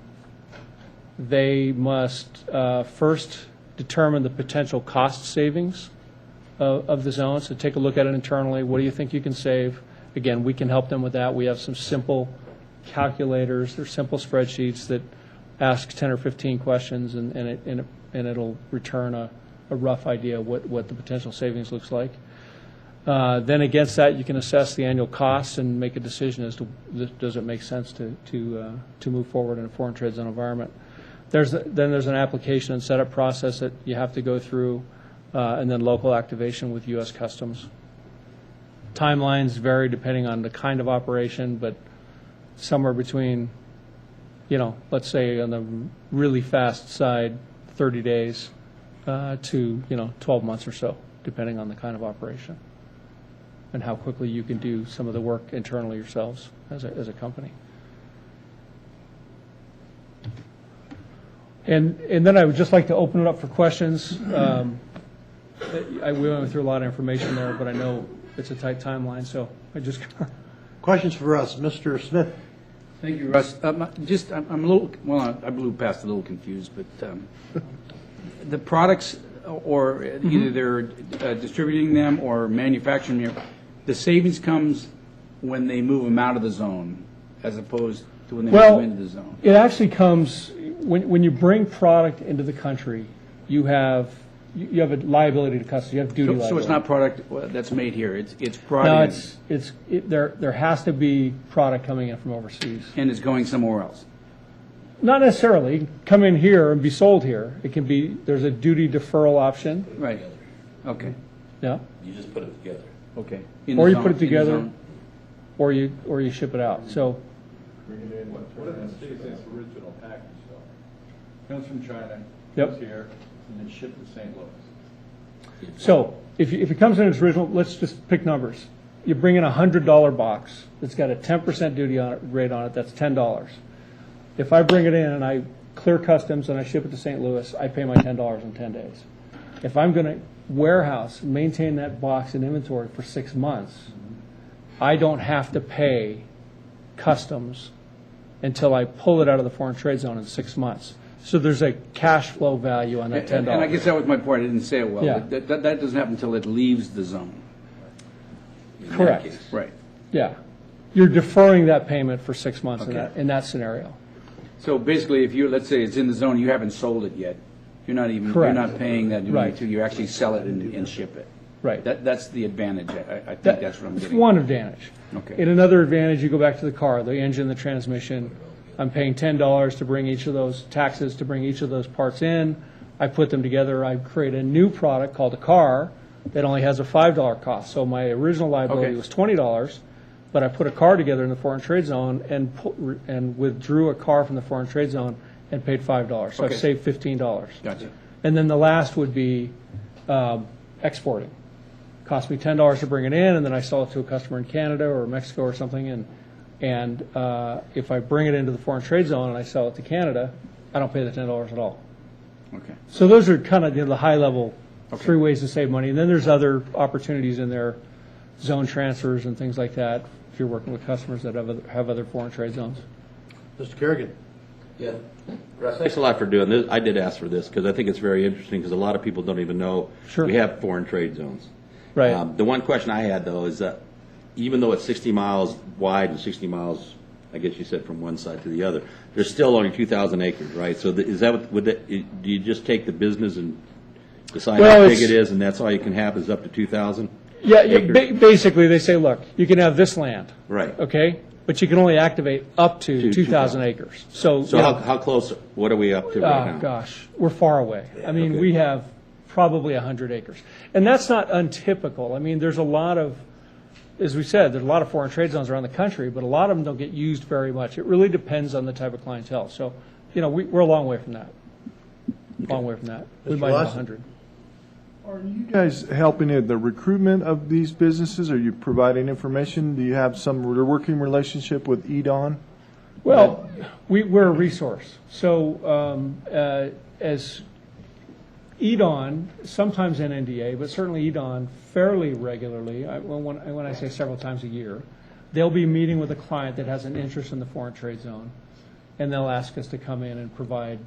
they must first determine the potential cost savings of the zone. So take a look at it internally. What do you think you can save? Again, we can help them with that. We have some simple calculators. They're simple spreadsheets that ask 10 or 15 questions, and it'll return a rough idea of what the potential savings looks like. Then against that, you can assess the annual costs and make a decision as to does it make sense to move forward in a foreign trade zone environment. Then there's an application and setup process that you have to go through, and then local activation with U.S. Customs. Timelines vary depending on the kind of operation, but somewhere between, let's say on the really fast side, 30 days to 12 months or so, depending on the kind of operation and how quickly you can do some of the work internally yourselves as a company. And then I would just like to open it up for questions. We went through a lot of information there, but I know it's a tight timeline, so I just... Questions for us, Mr. Smith. Thank you, Russ. I'm a little, well, I blew past a little confused, but the products, or either they're distributing them or manufacturing them, the savings comes when they move them out of the zone, as opposed to when they move them into the zone. It actually comes, when you bring product into the country, you have a liability to customers. You have duty liability. So it's not product that's made here. It's product. No, there has to be product coming in from overseas. And it's going somewhere else. Not necessarily. It can come in here and be sold here. It can be. There's a duty deferral option. Right. Okay. Yeah. You just put it together. Okay. Or you put it together, or you ship it out. So. What if it stays in its original package though? Comes from China. Yep. Comes here. And then shipped to St. Louis. So if it comes in its original, let's just pick numbers. You bring in a $100 box that's got a 10% duty rate on it. That's $10. If I bring it in and I clear customs and I ship it to St. Louis, I pay my $10 in 10 days. If I'm going to warehouse, maintain that box in inventory for 6 months, I don't have to pay customs until I pull it out of the foreign trade zone in 6 months. So there's a cash flow value on that $10. And I guess that was my point. I didn't say it well. Yeah. But that doesn't happen until it leaves the zone. Correct. Right. Yeah. You're deferring that payment for 6 months in that scenario. So basically, if let's say it's in the zone, you haven't sold it yet. You're not even. Correct. You're not paying that duty Right. until you actually sell it and ship it. Right. That's the advantage. I think that's what I'm It's getting. one advantage. Okay. In another advantage, you go back to the car, the engine, the transmission. I'm paying $10 to bring each of those taxes to bring each of those parts in. I put them together. I create a new product called a car that only has a $5 cost. So my original liability was $20, but I put a car together in the foreign trade zone and withdrew a car from the foreign trade zone and paid $5. So I've saved $15. Gotcha. And then the last would be exporting. Cost me $10 to bring it in, and then I sell it to a customer in Canada or Mexico or something. And if I bring it into the foreign trade zone and I sell it to Canada, I don't pay the $10 at all. Okay. So those are kind of the high-level 3 ways to save money. And then there's other opportunities in there, zone transfers and things like that, if you're working with customers that have other foreign trade zones. Mr. Kerrigan. Yeah. Russ, thanks a lot for doing this. I did ask for this because I think it's very interesting because a lot of people don't even know we have foreign trade zones. Right. The one question I had, though, is that even though it's 60 miles wide and 60 miles, I guess you said, from one side to the other, there's still only 2,000 acres, right? So is that do you just take the business and Decide Well, how big it's- it is, and that's all you can have is up to 2,000? Yeah, acres? basically, they say, look, you can have this land. Right. Okay? But you can only activate up to To 2,000 acres. So, So you know, how close, what are we up to right oh, now? gosh, we're far away. I mean, Okay. we have probably 100 acres. And that's not untypical. I mean, there's a lot of, as we said, there's a lot of foreign trade zones around the country, but a lot of them don't get used very much. It really depends on the type of clientele. So, you know, we're a long way from that. Long way from that. We Mr. might have Lawson? 100. Are you guys helping in the recruitment of these businesses? Are you providing information? Do you have some working relationship with EDON? Well, we're a resource. So as EDON, sometimes NNDA, but certainly EDON fairly regularly, when I say several times a year, they'll be meeting with a client that has an interest in the foreign trade zone, and they'll ask us to come in and provide,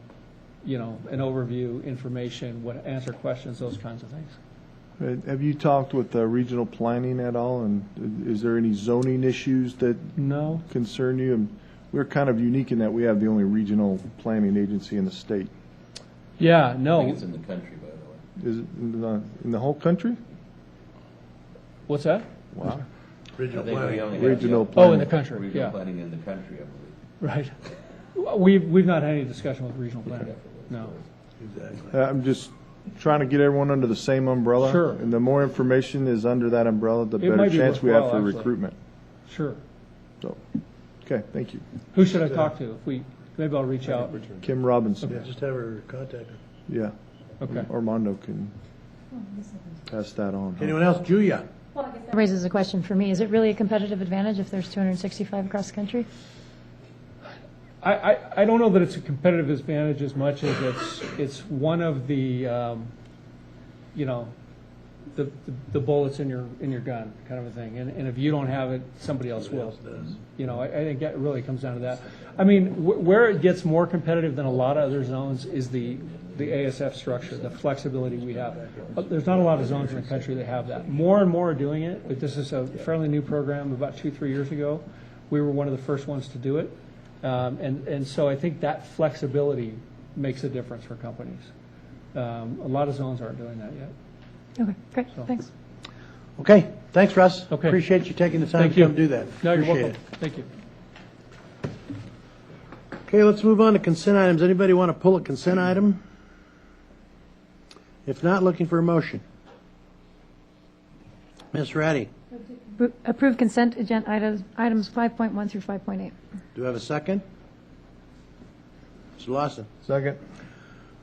you know, an overview, information, answer questions, those kinds of things. Have you talked with regional planning at all? And is there any zoning issues that No. concern you? And we're kind of unique in that we have the only regional planning agency in the state. Yeah, no. I think it's in the country, by the way. Is it in the whole country? What's that? Wow. Regional I think we planning. only have Regional the- Oh, in the country, Regional yeah. planning in the country, I believe. Right. We've not had any discussion with regional planning. No. Exactly. I'm just trying to get everyone under the same umbrella. Sure. And the more information is under that umbrella, the It better might be chance we have worthwhile, for actually. recruitment. Sure. So, okay, thank you. Who should I talk to? Maybe I'll reach out. Kim Robinson. Yeah, just have her contact her. Yeah. Okay. Armando can pass that on. huh? Anyone else? Julia? That raises a question for me. Is it really a competitive advantage if there's 265 across the country? I don't know that it's a competitive advantage as much as it's one of the, you know, the bullets in your gun kind of a thing. And if you don't have it, somebody else will. You know, I think that really comes down to that. I mean, where it gets more competitive than a lot of other zones is the ASF structure, the flexibility we have. But there's not a lot of zones in the country that have that. More and more are doing it, but this is a fairly new program. About 2-3 years ago, we were one of the first ones to do it. And so I think that flexibility makes a difference for companies. A lot of zones aren't doing that yet. Okay, great, So. thanks. Okay, thanks, Russ. Okay. Appreciate you taking the time Thank to you. come do that. No, you're Appreciate welcome. Thank you. it. Okay, let's move on to consent items. Anybody want to pull a consent item? If not, looking for a motion. Ms. Ratty, Approve consent agenda items 5.1 through 5.8. do I have a second? Mr. Lawson. Second.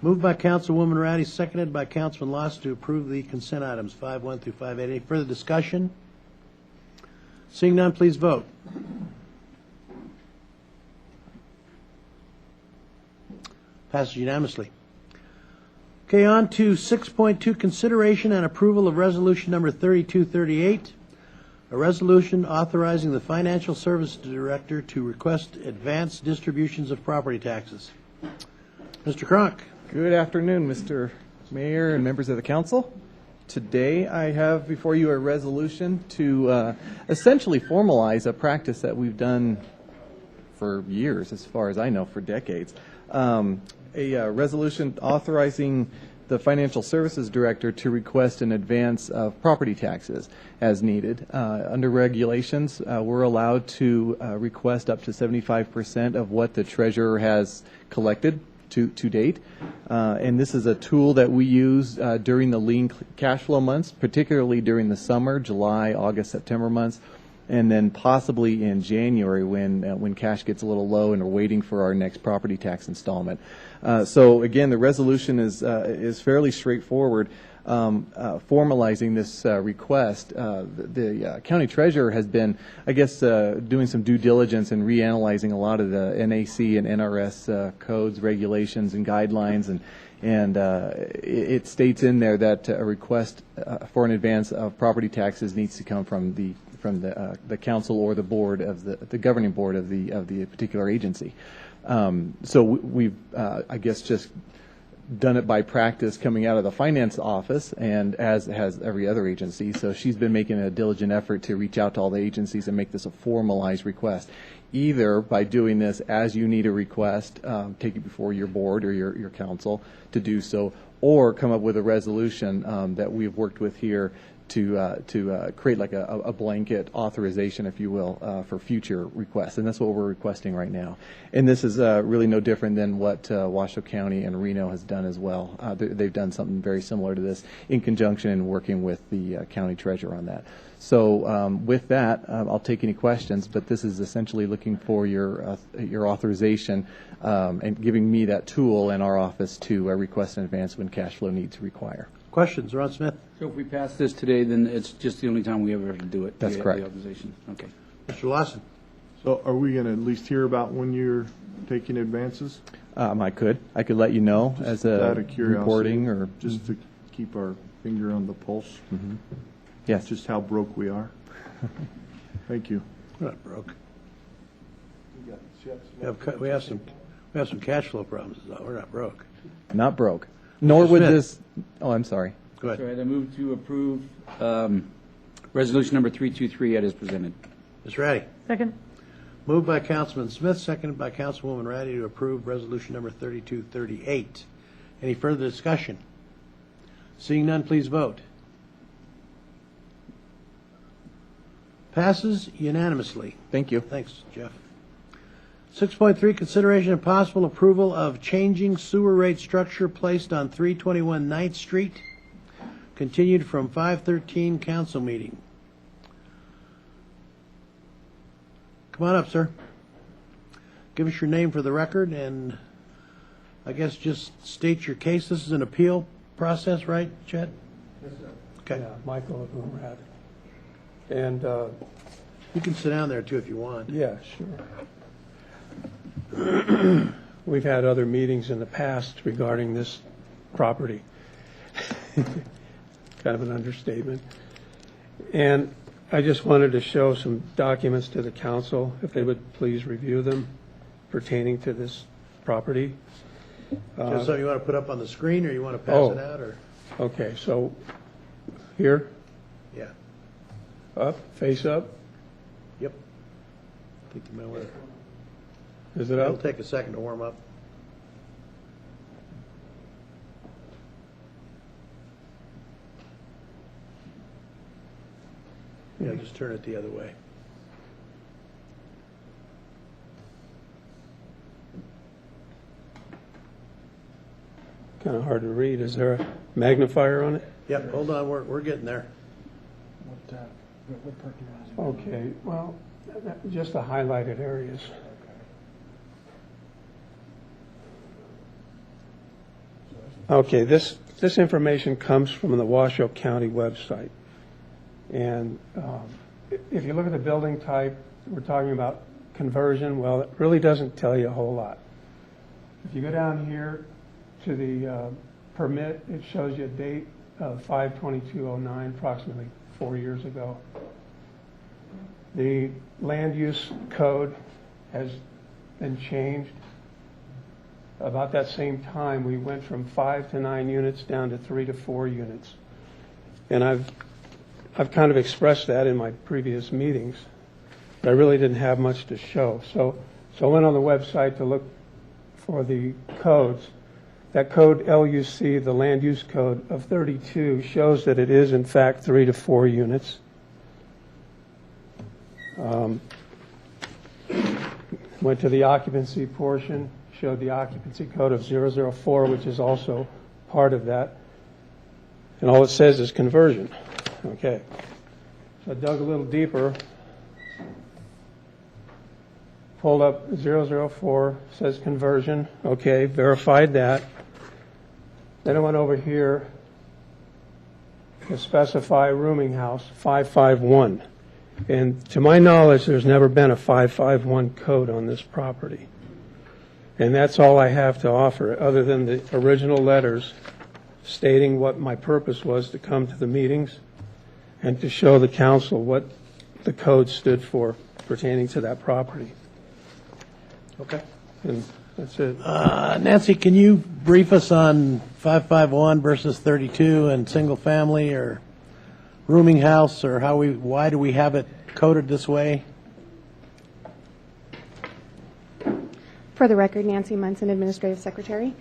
Moved by Councilwoman Ratty, seconded by Councilman Lawson to approve the consent items 5.1 through 5.8. Any further discussion? Seeing none, please vote. Passes unanimously. Okay, on to 6.2, consideration and approval of resolution number 3238, a resolution authorizing the Financial Services Director to request advanced distributions of property taxes. Mr. Cronk. Good afternoon, Mr. Mayor and members of the council. Today I have before you a resolution to essentially formalize a practice that we've done for years, as far as I know, for decades. A resolution authorizing the Financial Services Director to request an advance of property taxes as needed. Under regulations, we're allowed to request up to 75% of what the treasurer has collected to date. And this is a tool that we use during the lean cash flow months, particularly during the summer, July, August, September months, and then possibly in January when cash gets a little low and we're waiting for our next property tax installment. So again, the resolution is fairly straightforward. Formalizing this request, the county treasurer has been, I guess, doing some due diligence and reanalyzing a lot of the NAC and NRS codes, regulations, and guidelines, and it states in there that a request for an advance of property taxes needs to come from the council or the board of the governing board of the particular agency. So we've, I guess, just done it by practice coming out of the finance office, and as has every other agency. So she's been making a diligent effort to reach out to all the agencies and make this a formalized request, either by doing this as you need a request, take it before your board or your council to do so, or come up with a resolution that we've worked with here to create like a blanket authorization, if you will, for future requests. And that's what we're requesting right now. And this is really no different than what Washoe County and Reno has done as well. They've done something very similar to this in conjunction and working with the county treasurer on that. So with that, I'll take any questions, but this is essentially looking for your authorization and giving me that tool in our office to request in advance when cash flow needs require. Questions, Ron Smith? So if we pass this today, then it's just the only time we ever have to do it? That's correct. The authorization, okay. Mr. Lawson? So are we going to at least hear about when you're taking advances? I could let you know Just as a out of curiosity, reporting or just to keep our finger on the pulse. Yes. Just how broke we are. Thank you. We're not broke. We have some cash flow problems, though. We're not broke. Not broke. Nor would Smith. this. Oh, I'm sorry. Go ahead. All right, I move to approve resolution number 323 as presented. Ms. Ratty? Second. Moved by Councilman Smith, seconded by Councilwoman Ratty to approve resolution number 3238. Any further discussion? Seeing none, please vote. Passes unanimously. Thank you. Thanks, Jeff. 6.3, consideration and possible approval of changing sewer rate structure placed on 321 9th Street, continued from 5:13 council meeting. Come on up, sir. Give us your name for the record, and I guess just state your case. This is an appeal process, right, Chet? Yes, sir. Okay. Yeah, Michael Abumrad. And, you can sit down there, too, if you want. yeah, sure. We've had other meetings in the past regarding this property. Kind of an understatement. And I just wanted to show some documents to the council, if they would please review them pertaining to this property. Just something you want to put up on the screen, or you want to pass it out, or? Okay, so here, Yeah. up, face up. Yep. I think you might want to. Is it It'll up? take a second to warm up. Yeah, just turn it the other way. Kind of hard to read. Is there a magnifier on it? Yep, hold on, we're getting there. Okay, well, just the highlighted areas. Okay, this information comes from the Washoe County website. And if you look at the building type, we're talking about conversion. Well, it really doesn't tell you a whole lot. If you go down here to the permit, it shows you a date of 5/22/09, approximately 4 years ago. The land use code has been changed. About that same time, we went from 5 to 9 units down to 3 to 4 units. And I've kind of expressed that in my previous meetings, but I really didn't have much to show. So I went on the website to look for the codes. That code LUC, the land use code of 32, shows that it is in fact 3 to 4 units. Went to the occupancy portion, showed the occupancy code of 004, which is also part of that. And all it says is conversion. Okay. So I dug a little deeper. Pulled up 004, says conversion. Okay, verified that. Then I went over here to specify rooming house 551. And to my knowledge, there's never been a 551 code on this property. And that's all I have to offer, other than the original letters stating what my purpose was to come to the meetings and to show the council what the code stood for pertaining to that property. Okay. And That's it. Nancy, can you brief us on 551 versus 32 and single family or rooming house, or why do we have it coded this way? For the record, Nancy Munson, Administrative Secretary.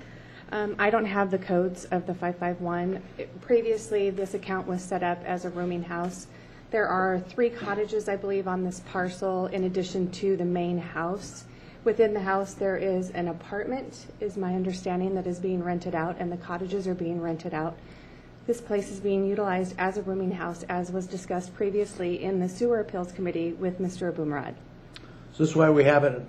I don't have the codes of the 551. Previously, this account was set up as a rooming house. There are 3 cottages, I believe, on this parcel in addition to the main house. Within the house, there is an apartment, is my understanding, that is being rented out, and the cottages are being rented out. This place is being utilized as a rooming house, as was discussed previously in the Sewer Appeals Committee with Mr. Abumrad. So this is why we have it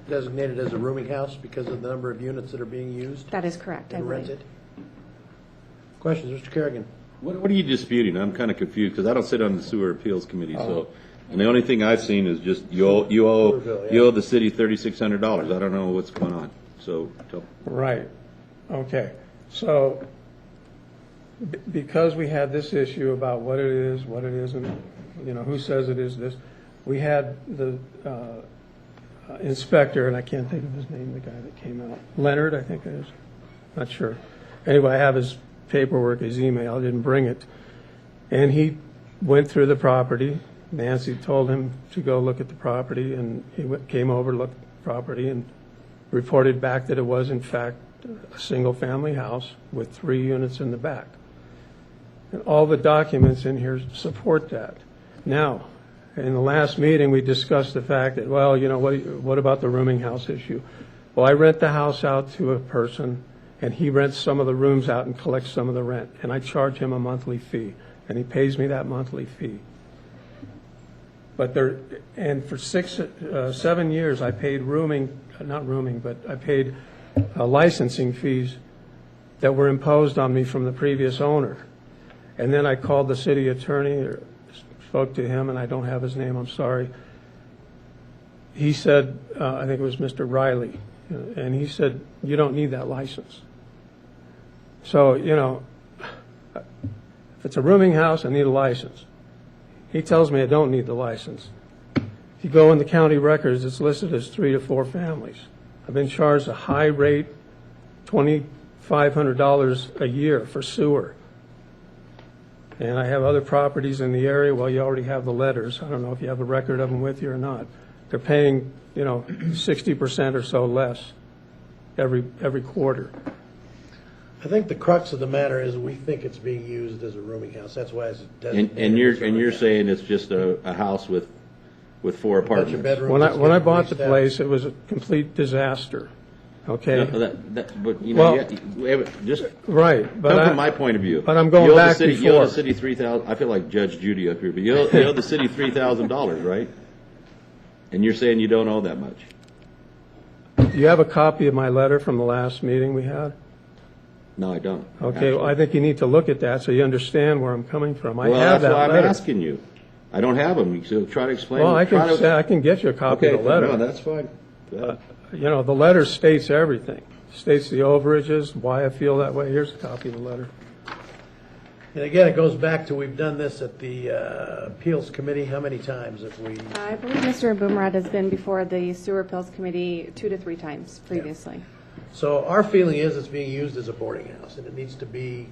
designated as a rooming house, because of the number of units that are being used? That is correct, I And believe. rented? Questions, Mr. Kerrigan? What are you disputing? I'm kind of confused because I don't sit on the Sewer Appeals Committee, so, and the only thing I've seen is just you owe the city $3,600. I don't know what's going on. So, Right. Okay. So because we had this issue about what it is, what it isn't, who says it is this, we had the inspector, and I can't think of his name, the guy that came out, Leonard, I think it is, not sure. Anyway, I have his paperwork, his email, I didn't bring it. And he went through the property. Nancy told him to go look at the property, and he came over, looked at the property, and reported back that it was, in fact, a single-family house with 3 units in the back. And all the documents in here support that. Now, in the last meeting, we discussed the fact that, well, what about the rooming house issue? Well, I rent the house out to a person, and he rents some of the rooms out and collects some of the rent, and I charge him a monthly fee, and he pays me that monthly fee. But for 7 years, I paid I paid licensing fees that were imposed on me from the previous owner. And then I called the city attorney, or spoke to him, and I don't have his name, I'm sorry. He said, I think it was Mr. Riley, and he said, you don't need that license. So, if it's a rooming house, I need a license. He tells me I don't need the license. If you go in the county records, it's listed as 3 to 4 families. I've been charged a high rate, $2,500 a year for sewer. And I have other properties in the area. Well, you already have the letters. I don't know if you have a record of them with you or not. They're paying, 60% or so less every quarter. I think the crux of the matter is we think it's being used as a rooming house. That's why it's designated. and you're saying it's just a house with 4 apartments. When I bought the place, it was a complete disaster. Okay. Just right. But come from my point of view. But I'm going back before. You owe the city $3,000. I feel like Judge Judy up here, but you owe the city $3,000, right? And you're saying you don't owe that much. Do you have a copy of my letter from the last meeting we had? No, I don't. Okay. Well, I think you need to look at that so you understand where I'm coming from. I have that's that why letter. I'm asking you. I don't have them. So try to explain. Well, I can get you a copy of the letter. No, that's fine. The letter states everything. States the overages, why I feel that way. Here's a copy of the letter. And again, it goes back to, we've done this at the Appeals Committee. How many times have we? I believe Mr. Abumrad has been before the Sewer Appeals Committee 2 to 3 times previously. Yeah. So our feeling is it's being used as a boarding house, and it needs to be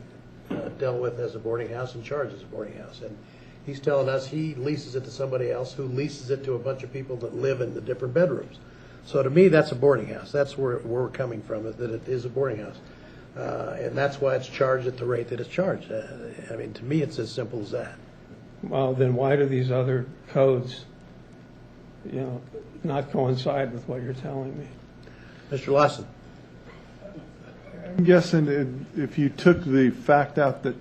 dealt with as a boarding house and charged as a boarding house. And he's telling us he leases it to somebody else who leases it to a bunch of people that live in the different bedrooms. So to me, that's a boarding house. That's where we're coming from, that it is a boarding house. And that's why it's charged at the rate that it's charged. To me, it's as simple as that. Well, then why do these other codes, not coincide with what you're telling me? Mr. Lawson. I'm guessing if you took the fact out that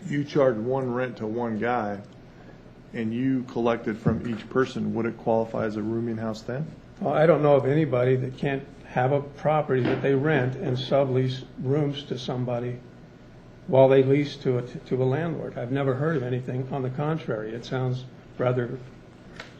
you charged one rent to one guy and you collected from each person, would it qualify as a rooming house then? Well, I don't know of anybody that can't have a property that they rent and sublease rooms to somebody while they lease to a landlord. I've never heard of anything on the contrary. It sounds rather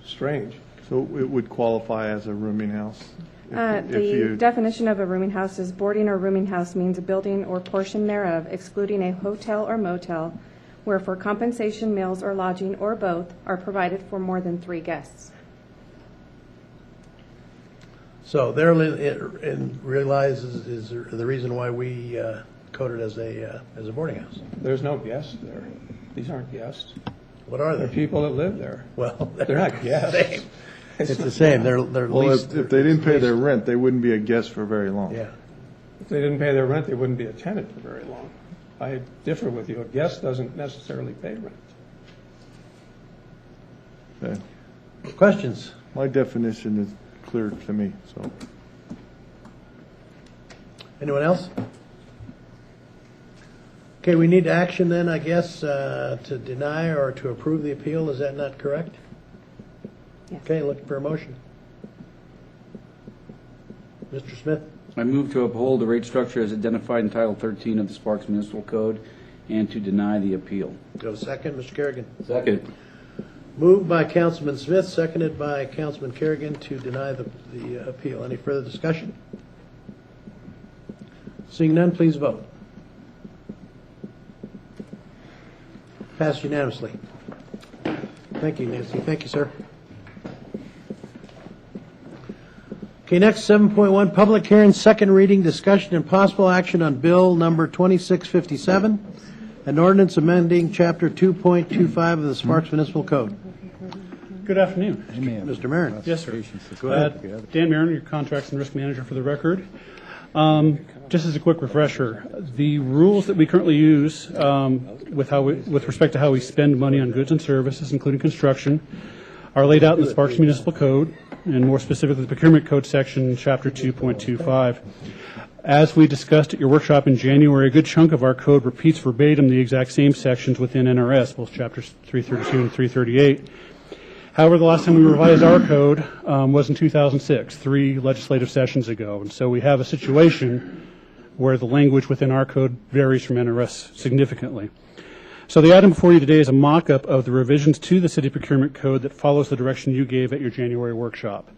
strange. So it would qualify as a rooming house? The definition of a rooming house is boarding or rooming house means a building or portion thereof, excluding a hotel or motel, where for compensation, meals, or lodging, or both, are provided for more than 3 guests. So there and realizes is the reason why we code it as a boarding house. There's no guests there. These aren't guests. What are they? They're people that live there. Well, they're not guests. It's the same. They're Well, leased. if they didn't pay their rent, they wouldn't be a guest for very long. Yeah. If they didn't pay their rent, they wouldn't be a tenant for very long. I differ with you. A guest doesn't necessarily pay rent. Okay. Questions? My definition is clear to me, so. Anyone else? Okay, we need action then, I guess, to deny or to approve the appeal. Is that not correct? Yes. Okay, looking for a motion. Mr. Smith? I move to uphold the rate structure as identified in Title 13 of the Sparks Municipal Code and to deny the appeal. Go to second, Mr. Kerrigan. Second. Moved by Councilman Smith, seconded by Councilman Kerrigan to deny the appeal. Any further discussion? Seeing none, please vote. Passed unanimously. Thank you, Nancy. Thank you, sir. Okay, next, 7.1, public hearing, second reading, discussion and possible action on bill number 2657, an ordinance amending chapter 2.25 of the Sparks Municipal Code. Good afternoon. Mr. Marin. Yes, sir. Go ahead. Dan Marin, your contracts and risk manager for the record. Just as a quick refresher, the rules that we currently use with respect to how we spend money on goods and services, including construction, are laid out in the Sparks Municipal Code, and more specifically the Procurement Code section, Chapter 2.25. As we discussed at your workshop in January, a good chunk of our code repeats verbatim the exact same sections within NRS, both Chapters 332 and 338. However, the last time we revised our code was in 2006, 3 legislative sessions ago, and so we have a situation where the language within our code varies from NRS significantly. So the item before you today is a mock-up of the revisions to the City Procurement Code that follows the direction you gave at your January workshop.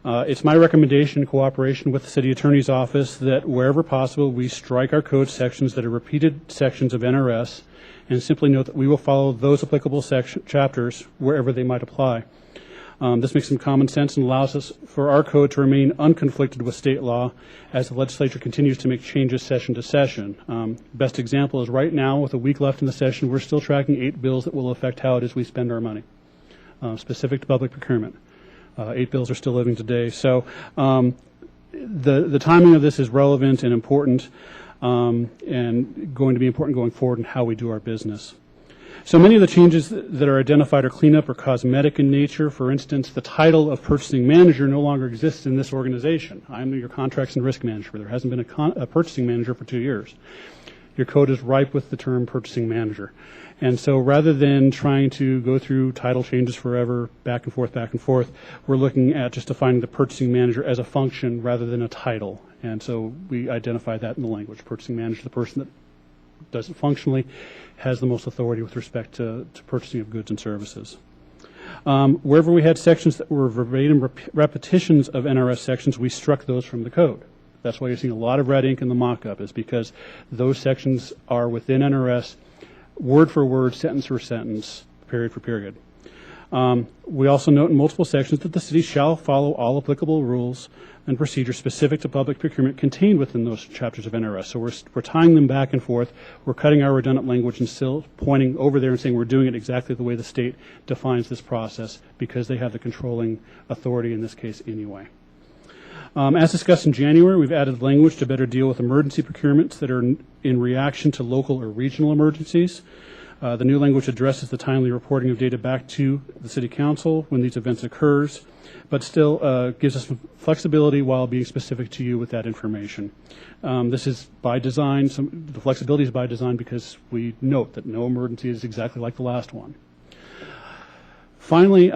It's my recommendation in cooperation with the City Attorney's Office that wherever possible we strike our code sections that are repeated sections of NRS and simply note that we will follow those applicable chapters wherever they might apply. This makes some common sense and allows us for our code to remain unconflicted with state law as the legislature continues to make changes session to session. Best example is right now, with a week left in the session, we're still tracking 8 bills that will affect how it is we spend our money, specific to public procurement. 8 bills are still living today. So the timing of this is relevant and important and going to be important going forward in how we do our business. So many of the changes that are identified are cleanup or cosmetic in nature. For instance, the title of purchasing manager no longer exists in this organization. I'm your contracts and risk manager. There hasn't been a purchasing manager for 2 years. Your code is ripe with the term purchasing manager. And so rather than trying to go through title changes forever, back and forth, we're looking at just defining the purchasing manager as a function rather than a title. And so we identify that in the language. Purchasing manager, the person that does it functionally, has the most authority with respect to purchasing of goods and services. Wherever we had sections that were verbatim repetitions of NRS sections, we struck those from the code. That's why you're seeing a lot of red ink in the mock-up, is because those sections are within NRS, word for word, sentence for sentence, period for period. We also note in multiple sections that the city shall follow all applicable rules and procedures specific to public procurement contained within those chapters of NRS. So we're tying them back and forth. We're cutting our redundant language and still pointing over there and saying we're doing it exactly the way the state defines this process because they have the controlling authority in this case anyway. As discussed in January, we've added language to better deal with emergency procurements that are in reaction to local or regional emergencies. The new language addresses the timely reporting of data back to the City Council when these events occurs, but still gives us some flexibility while being specific to you with that information. This is by design. The flexibility is by design because we note that no emergency is exactly like the last one. Finally,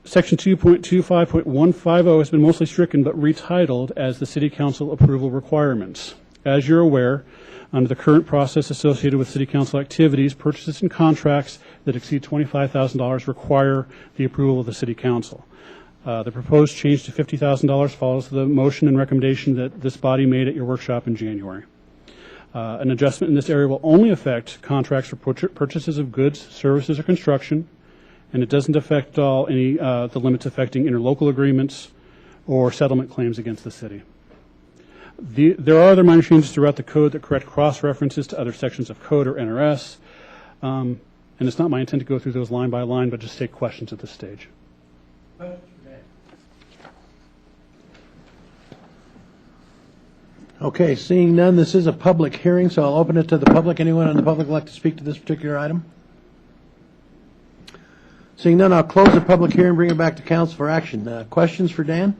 Section 2.25.150 has been mostly stricken but retitled as the City Council approval requirements. As you're aware, under the current process associated with City Council activities, purchases and contracts that exceed $25,000 require the approval of the City Council. The proposed change to $50,000 follows the motion and recommendation that this body made at your workshop in January. An adjustment in this area will only affect contracts for purchases of goods, services, or construction, and it doesn't affect all the limits affecting interlocal agreements, or settlement claims against the city. There are other minor changes throughout the code that correct cross-references to other sections of code or NRS, and it's not my intent to go through those line by line, but just take questions at this stage. Okay, seeing none, this is a public hearing, so I'll open it to the public. Anyone in the public would like to speak to this particular item? Seeing none, I'll close the public hearing and bring it back to council for action. Questions for Dan?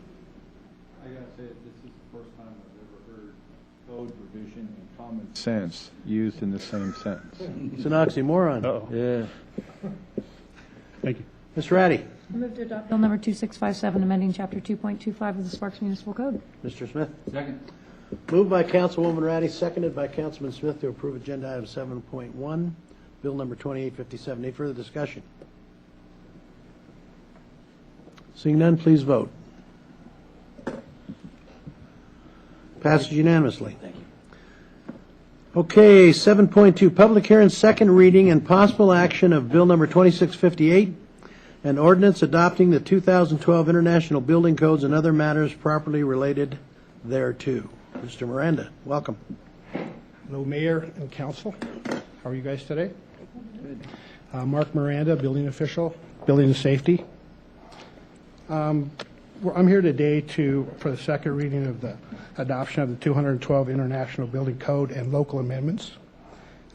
I gotta say, this is the first time I've ever heard code revision and common sense used in the same sentence. It's an oxymoron. Uh-oh. Yeah. Thank you. Ms. Ratty? I move to adopt Bill number 2657, amending Chapter 2.25 of the Sparks Municipal Code. Mr. Smith? Second. Moved by Councilwoman Ratty, seconded by Councilman Smith to approve agenda item 7.1, bill number 2857. Any further discussion? Seeing none, please vote. Passes unanimously. Thank you. Okay, 7.2, public hearing, second reading and possible action of bill number 2658, an ordinance adopting the 2012 International Building Codes and other matters properly related thereto. Mr. Miranda, welcome. Hello, Mayor and Council. How are you guys today? Mark Miranda, building official, building and safety. I'm here today for the second reading of the adoption of the 212 International Building Code and local amendments.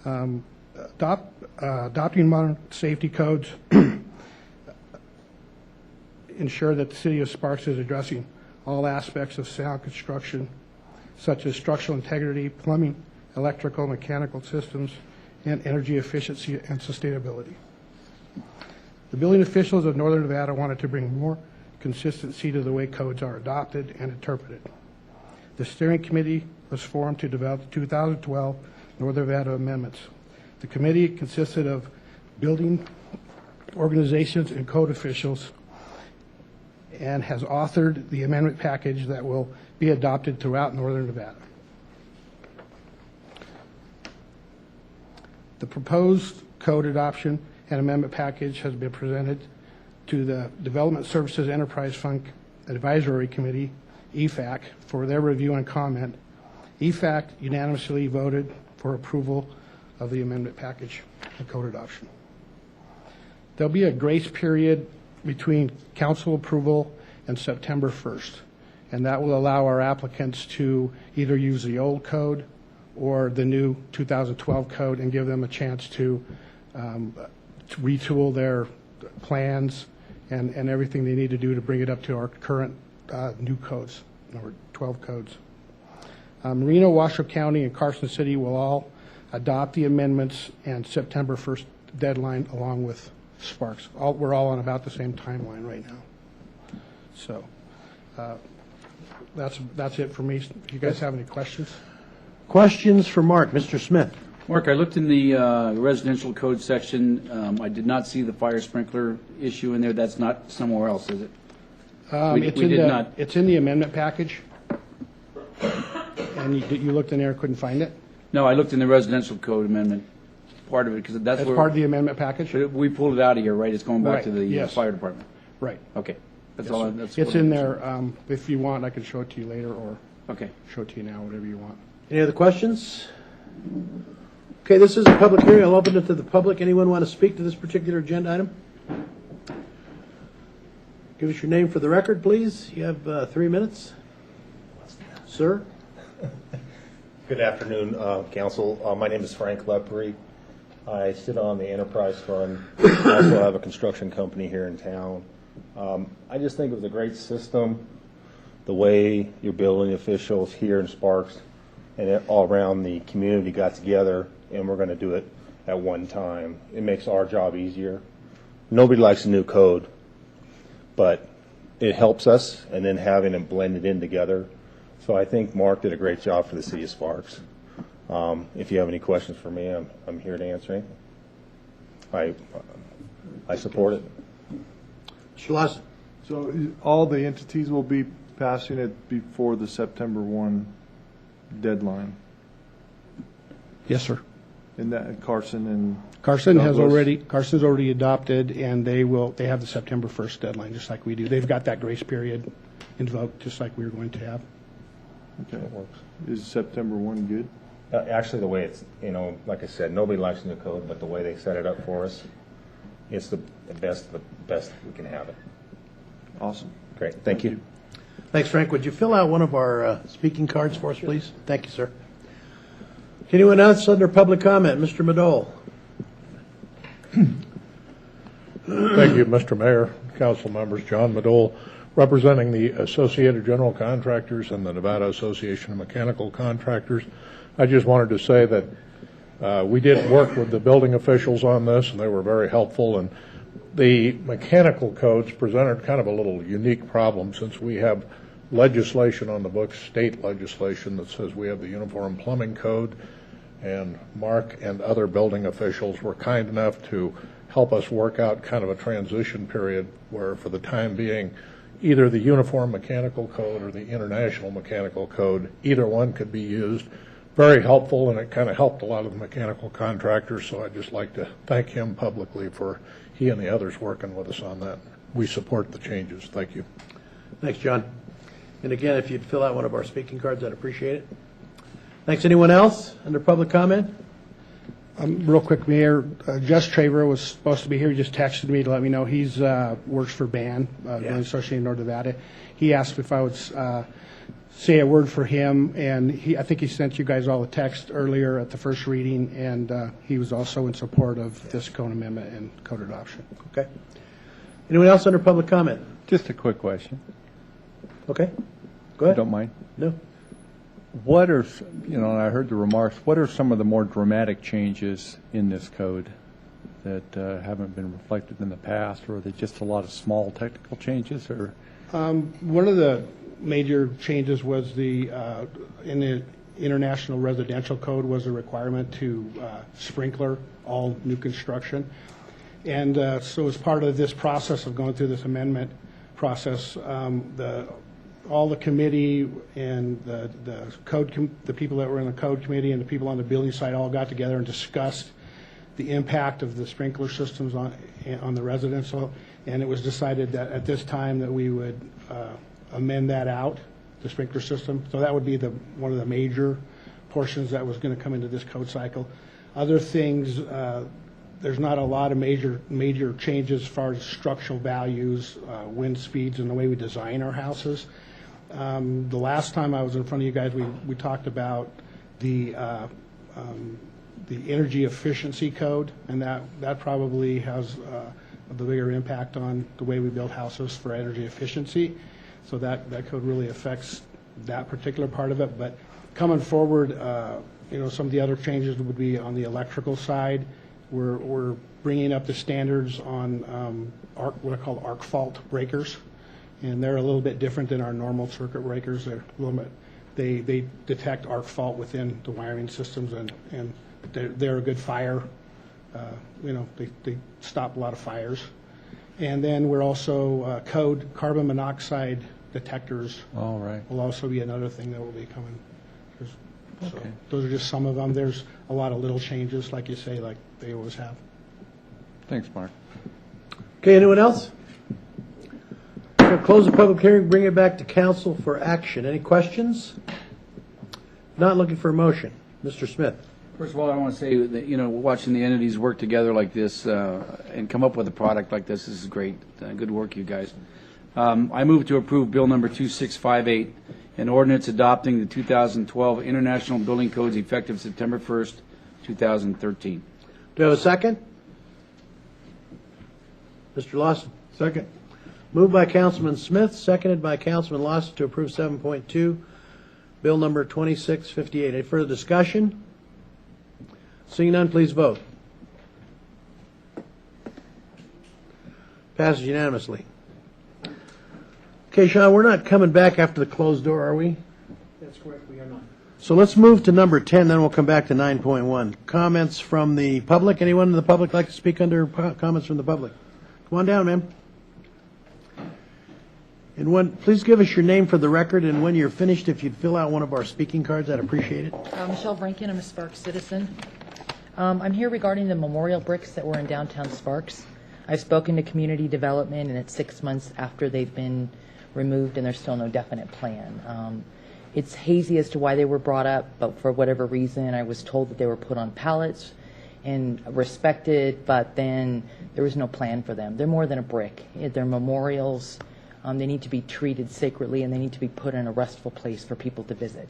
Adopting modern safety codes ensure that the City of Sparks is addressing all aspects of sound construction, such as structural integrity, plumbing, electrical, mechanical systems, and energy efficiency and sustainability. The building officials of Northern Nevada wanted to bring more consistency to the way codes are adopted and interpreted. The steering committee was formed to develop the 2012 Northern Nevada amendments. The committee consisted of building organizations and code officials and has authored the amendment package that will be adopted throughout Northern Nevada. The proposed code adoption and amendment package has been presented to the Development Services Enterprise Fund Advisory Committee, EFAC, for their review and comment. EFAC unanimously voted for approval of the amendment package and code adoption. There'll be a grace period between council approval and September 1st, and that will allow our applicants to either use the old code or the new 2012 code and give them a chance to retool their plans and everything they need to do to bring it up to our current new codes, number 12 codes. Reno, Washoe County, and Carson City will all adopt the amendments and September 1st deadline along with Sparks. We're all on about the same timeline right now. So that's it for me. Do you guys have any questions? Questions for Mark. Mr. Smith. Mark, I looked in the residential code section. I did not see the fire sprinkler issue in there. That's not somewhere else, is it? It's in the amendment package. And you looked in there and couldn't find it? No, I looked in the residential code amendment, part of it, because that's where... part of the amendment package? But we pulled it out of here, right? It's going back to the yes. fire department. Right. Okay. That's Yes, all. sir. That's it's what in there. If you want, I can show it to you later, or okay, show it to you now, whatever you want. Any other questions? Okay, this is a public hearing. I'll open it to the public. Anyone want to speak to this particular agenda item? Give us your name for the record, please. You have 3 minutes. Sir? Good afternoon, Council. My name is Frank Lepre. I sit on the Enterprise Fund. I also have a construction company here in town. I just think it was a great system, the way your building officials here in Sparks and all around the community got together, and we're going to do it at one time. It makes our job easier. Nobody likes a new code, but it helps us, and then having it blended in together. So I think Mark did a great job for the city of Sparks. If you have any questions for me, I'm here to answer anything. I support it. Schlosser. So all the entities will be passing it before the September 1 deadline? Yes, sir. And that Carson's already adopted, and they have the September 1st deadline, just like we do. They've got that grace period invoked, just like we were going to have. Okay. Is September 1 good? Actually, the way it's, like I said, nobody likes the new code, but the way they set it up for us, it's the best we can have it. Awesome. Great. Thank you. Thanks, Frank. Would you fill out one of our speaking cards for us, please? Thank you, sir. Anyone else under public comment? Mr. Madole. Thank you, Mr. Mayor, council members. John Madole, representing the Associated General Contractors and the Nevada Association of Mechanical Contractors. I just wanted to say that we did work with the building officials on this, and they were very helpful. And the mechanical codes presented kind of a little unique problem, since we have legislation on the books, state legislation, that says we have the Uniform Plumbing Code, and Mark and other building officials were kind enough to help us work out kind of a transition period where, for the time being, either the Uniform Mechanical Code or the International Mechanical Code, either one could be used. Very helpful, and it kind of helped a lot of the mechanical contractors, so I'd just like to thank him publicly for he and the others working with us on that. We support the changes. Thank you. Thanks, John. And again, if you'd fill out one of our speaking cards, I'd appreciate it. Thanks. Anyone else under public comment? Real quick, Mayor, Jess Traver was supposed to be here. He just texted me to let me know he's works for BAN, Building Association of North Nevada. He asked if I would say a word for him, and I think he sent you guys all a text earlier at the first reading, and he was also in support of this code amendment and code adoption. Okay. Anyone else under public comment? Just a quick question. Okay. Go ahead. You don't mind? No. What are, and I heard the remarks, what are some of the more dramatic changes in this code that haven't been reflected in the past, or are they just a lot of small technical changes? Or one of the major changes was in the International Residential Code was a requirement to sprinkler all new construction. And so as part of this process of going through this amendment process, all the committee and the people that were in the code committee and the people on the building side all got together and discussed the impact of the sprinkler systems on the residential, and it was decided that at this time that we would amend that out, the sprinkler system. So that would be one of the major portions that was going to come into this code cycle. Other things, there's not a lot of major changes as far as structural values, wind speeds, and the way we design our houses. The last time I was in front of you guys, we talked about the energy efficiency code, and that probably has the bigger impact on the way we build houses for energy efficiency. So that code really affects that particular part of it. But coming forward, some of the other changes would be on the electrical side. We're bringing up the standards on what I call arc fault breakers. And they're a little bit different than our normal circuit breakers. They're a little bit, they detect arc fault within the wiring systems, and they're a good fire. They stop a lot of fires. And then we're also carbon monoxide detectors. All right. Will also be another thing that will be coming. So Okay. those are just some of them. There's a lot of little changes, like you say, like they always have. Thanks, Mark. Okay. Anyone else? We'll close the public hearing, bring it back to council for action. Any questions? Not looking for a motion. Mr. Smith. First of all, I want to say that, watching the entities work together like this and come up with a product like this is great. Good work, you guys. I move to approve Bill number 2658, an ordinance adopting the 2012 International Building Codes effective September 1st, 2013. Do I have a second? Mr. Lawson. Second. Moved by Councilman Smith, seconded by Councilman Lawson to approve 7.2, Bill number 2658. Any further discussion? Seeing none, please vote. Passes unanimously. Okay, Sean, we're not coming back after the closed door, are we? That's correct, we are not. So let's move to number 10, then we'll come back to 9.1. Comments from the public. Anyone in the public like to speak under comments from the public? Come on down, ma'am. And please give us your name for the record, and when you're finished, if you'd fill out one of our speaking cards, I'd appreciate it. Michelle Brinken, I'm a Sparks citizen. I'm here regarding the memorial bricks that were in downtown Sparks. I've spoken to community development, and it's 6 months after they've been removed, and there's still no definite plan. It's hazy as to why they were brought up, but for whatever reason, I was told that they were put on pallets and respected, but then there was no plan for them. They're more than a brick. They're memorials. They need to be treated sacredly, and they need to be put in a restful place for people to visit.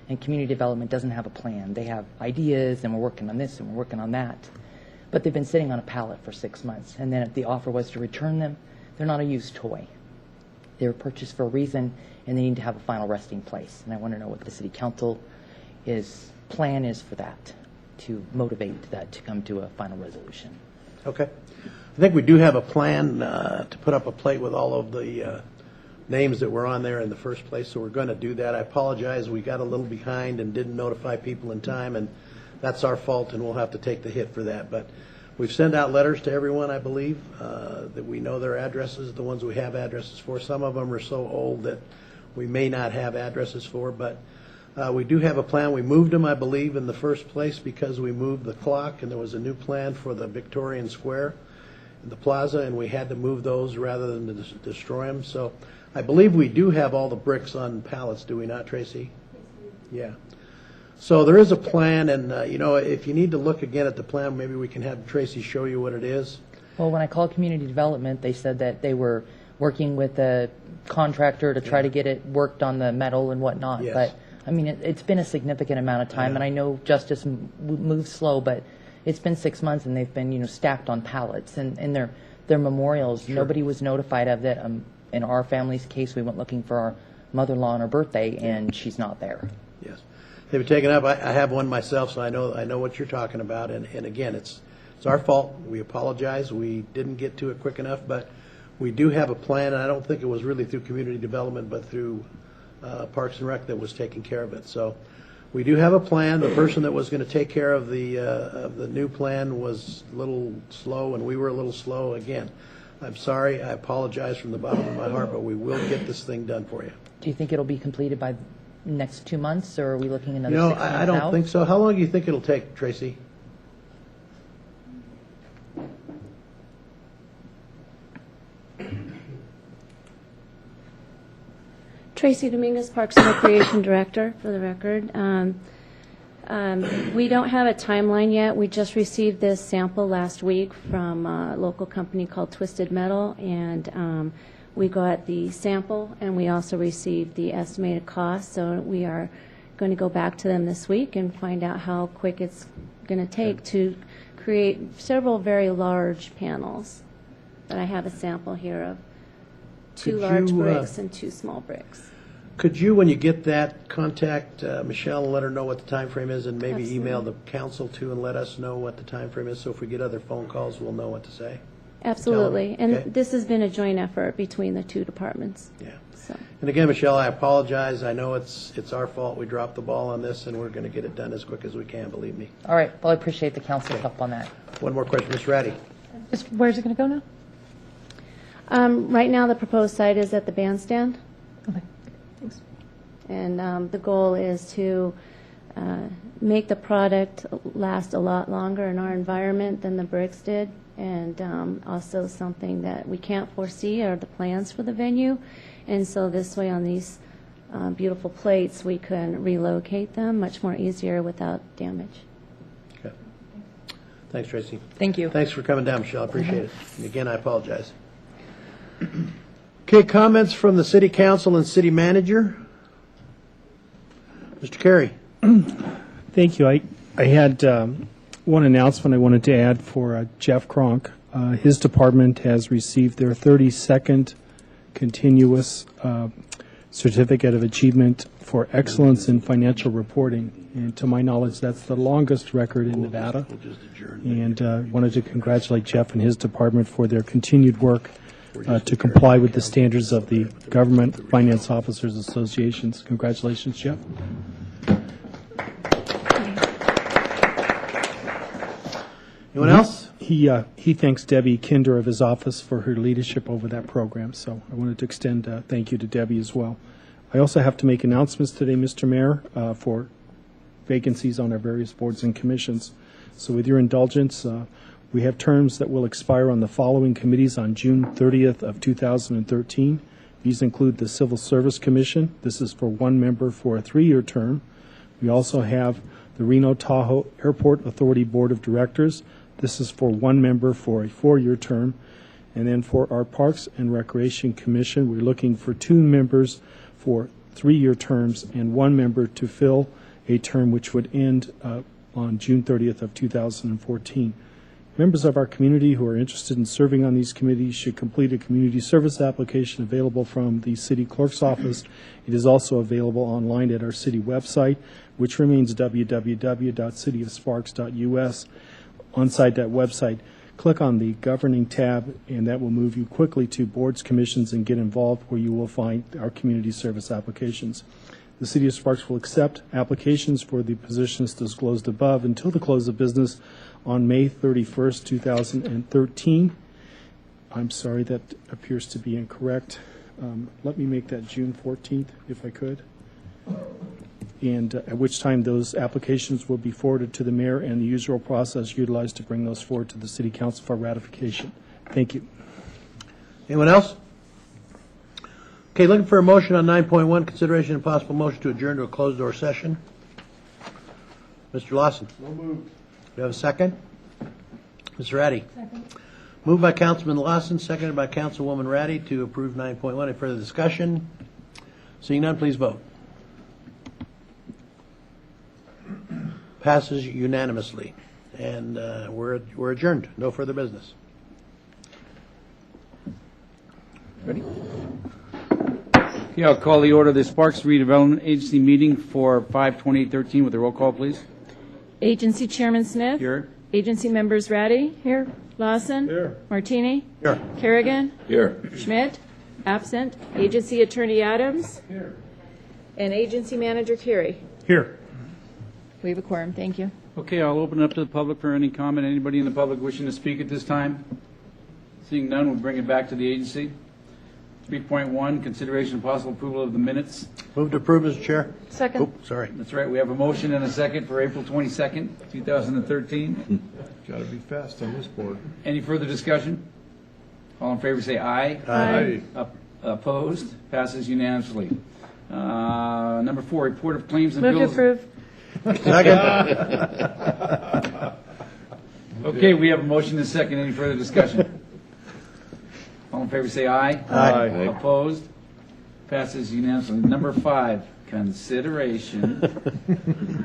And community development doesn't have a plan. They have ideas, and we're working on this, and we're working on that. But they've been sitting on a pallet for 6 months, and then if the offer was to return them, they're not a used toy. They were purchased for a reason, and they need to have a final resting place. And I want to know what the city council plan is for that, to motivate that to come to a final resolution. Okay. I think we do have a plan to put up a plate with all of the names that were on there in the first place, so we're going to do that. I apologize, we got a little behind and didn't notify people in time, and that's our fault, and we'll have to take the hit for that. But we've sent out letters to everyone, I believe, that we know their addresses, the ones we have addresses for. Some of them are so old that we may not have addresses for, but we do have a plan. We moved them, I believe, in the first place because we moved the clock, and there was a new plan for the Victorian Square, the plaza, and we had to move those rather than to destroy them. So I believe we do have all the bricks on pallets, do we not, Tracy? Yeah. So there is a plan, and you know, if you need to look again at the plan, maybe we can have Tracy show you what it is. Well, when I called community development, they said that they were working with a contractor to try to get it worked on the metal and whatnot. Yes. But I mean, it's been a significant amount of time, and I know justice moves slow, but it's been 6 months, and they've been, you know, stacked on pallets, and they're memorials. Sure. Nobody was notified of that. In our family's case, we went looking for our mother-in-law on her birthday, and she's not there. Yes. They've been taken up. I have one myself, so I know what you're talking about. And again, it's our fault. We apologize. We didn't get to it quick enough, but we do have a plan, and I don't think it was really through community development, but through Parks and Rec that was taking care of it. So we do have a plan. The person that was going to take care of the new plan was a little slow, and we were a little slow. Again, I'm sorry. I apologize from the bottom of my heart, but we will get this thing done for you. Do you think it'll be completed by next 2 months, or are we looking another 6 months out? I don't think so. How long do you think it'll take, Tracy? Tracy Dominguez, Parks and Recreation Director, for the record. We don't have a timeline yet. We just received this sample last week from a local company called Twisted Metal, and we got the sample, and we also received the estimated cost. So we are going to go back to them this week and find out how quick it's going to take to create several very large panels. But I have a sample here of two large bricks and 2 small bricks. Could you, when you get that, contact Michelle and let her know what the time frame is, and maybe Absolutely. email the council too and let us know what the time frame is, so if we get other phone calls, we'll know what to say? Absolutely. Tell them. Okay. And this has been a joint effort between the 2 departments. Yeah. So. And again, Michelle, I apologize. I know it's our fault. We dropped the ball on this, and we're going to get it done as quick as we can, believe me. All right. Well, I appreciate the council's help on that. One more question, Ms. Ratty. Where's it going to go now? Right now, the proposed site is at the bandstand. Okay, thanks. And the goal is to make the product last a lot longer in our environment than the bricks did. And also something that we can't foresee are the plans for the venue. And so this way on these beautiful plates, we can relocate them much more easier without damage. Okay. Thanks, Tracy. Thank you. Thanks for coming down, Michelle. I appreciate it. And again, I apologize. Okay, comments from the city council and city manager. Mr. Carey. Thank you. I had one announcement I wanted to add for Jeff Kronk. His department has received their 32nd continuous Certificate of Achievement for Excellence in Financial Reporting. And to my knowledge, that's the longest record in Nevada. And wanted to congratulate Jeff and his department for their continued work to comply with the standards of the Government Finance Officers Associations. Congratulations, Jeff. Anyone else? He thanks Debbie Kinder of his office for her leadership over that program. So I wanted to extend a thank you to Debbie as well. I also have to make announcements today, Mr. Mayor, for vacancies on our various boards and commissions. So with your indulgence, we have terms that will expire on the following committees on June 30th of 2013. These include the Civil Service Commission. This is for one member for a 3-year term. We also have the Reno Tahoe Airport Authority Board of Directors. This is for one member for a 4-year term. And then for our Parks and Recreation Commission, we're looking for 2 members for 3-year terms and 1 member to fill a term which would end on June 30th of 2014. Members of our community who are interested in serving on these committees should complete a community service application available from the city clerk's office. It is also available online at our city website, which remains www.cityofsparks.us. Onside that website, click on the Governing tab, and that will move you quickly to boards, commissions, and Get Involved, where you will find our community service applications. The City of Sparks will accept applications for the positions disclosed above until the close of business on May 31st, 2013. I'm sorry, that appears to be incorrect. Let me make that June 14th, if I could. And at which time those applications will be forwarded to the mayor and the usual process utilized to bring those forward to the city council for ratification. Thank you. Anyone else? Okay, looking for a motion on 9.1, consideration and possible motion to adjourn to a closed-door session. Mr. Lawson. So moved. Do you have a second? Ms. Ratty. Second. Moved by Councilman Lawson, seconded by Councilwoman Ratty to approve 9.1. Any further discussion? Seeing none, please vote. Passes unanimously. And we're adjourned. No further business. Ready? Okay, I'll call the order of the Sparks Redevelopment Agency meeting for 5/28/13 with a roll call, please. Agency Chairman Smith. Here. Agency members Ratty. Here. Lawson. Here. Martini. Here. Kerrigan. Here. Schmidt. Absent. Agency Attorney Adams. Here. And Agency Manager Carey. Here. We have a quorum. Thank you. Okay, I'll open it up to the public for any comment. Anybody in the public wishing to speak at this time? Seeing none, we'll bring it back to the agency. 3.1, consideration and possible approval of the minutes. Move to approve, Mr. Chair. Second. Oh, sorry. That's right, we have a motion and a second for April 22nd, 2013. Got to be fast on this board. Any further discussion? All in favor say aye. Aye. Opposed? Passes unanimously. Number 4, report of claims and Move to bills. approve. Second. Okay, we have a motion and a second. Any further discussion? All in favor say aye. Aye. Opposed? Passes unanimously. Number 5, consideration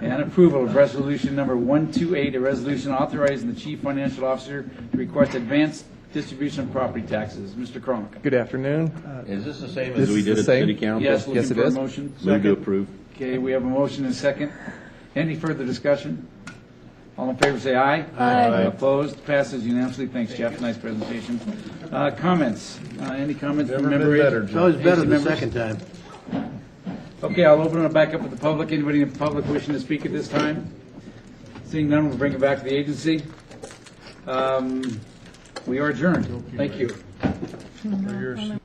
and approval of resolution number 128, a resolution authorizing the chief financial officer to request advanced distribution of property taxes. Mr. Cronk. Good afternoon. Is this the same This as we is did the at same. City Council? Yes, looking Yes, it for a is. motion. Move to Second. approve. Okay, we have a motion and a second. Any further discussion? All in favor say aye. Aye. Opposed? Passes unanimously. Thanks, Jeff. Nice presentation. Comments? Any comments from Never member been better, agents? It's always better the Members? second time. Okay, I'll open it back up to the public. Anybody in the public wishing to speak at this time? Seeing none, we'll bring it back to the agency. We are adjourned. Thank you. For yours.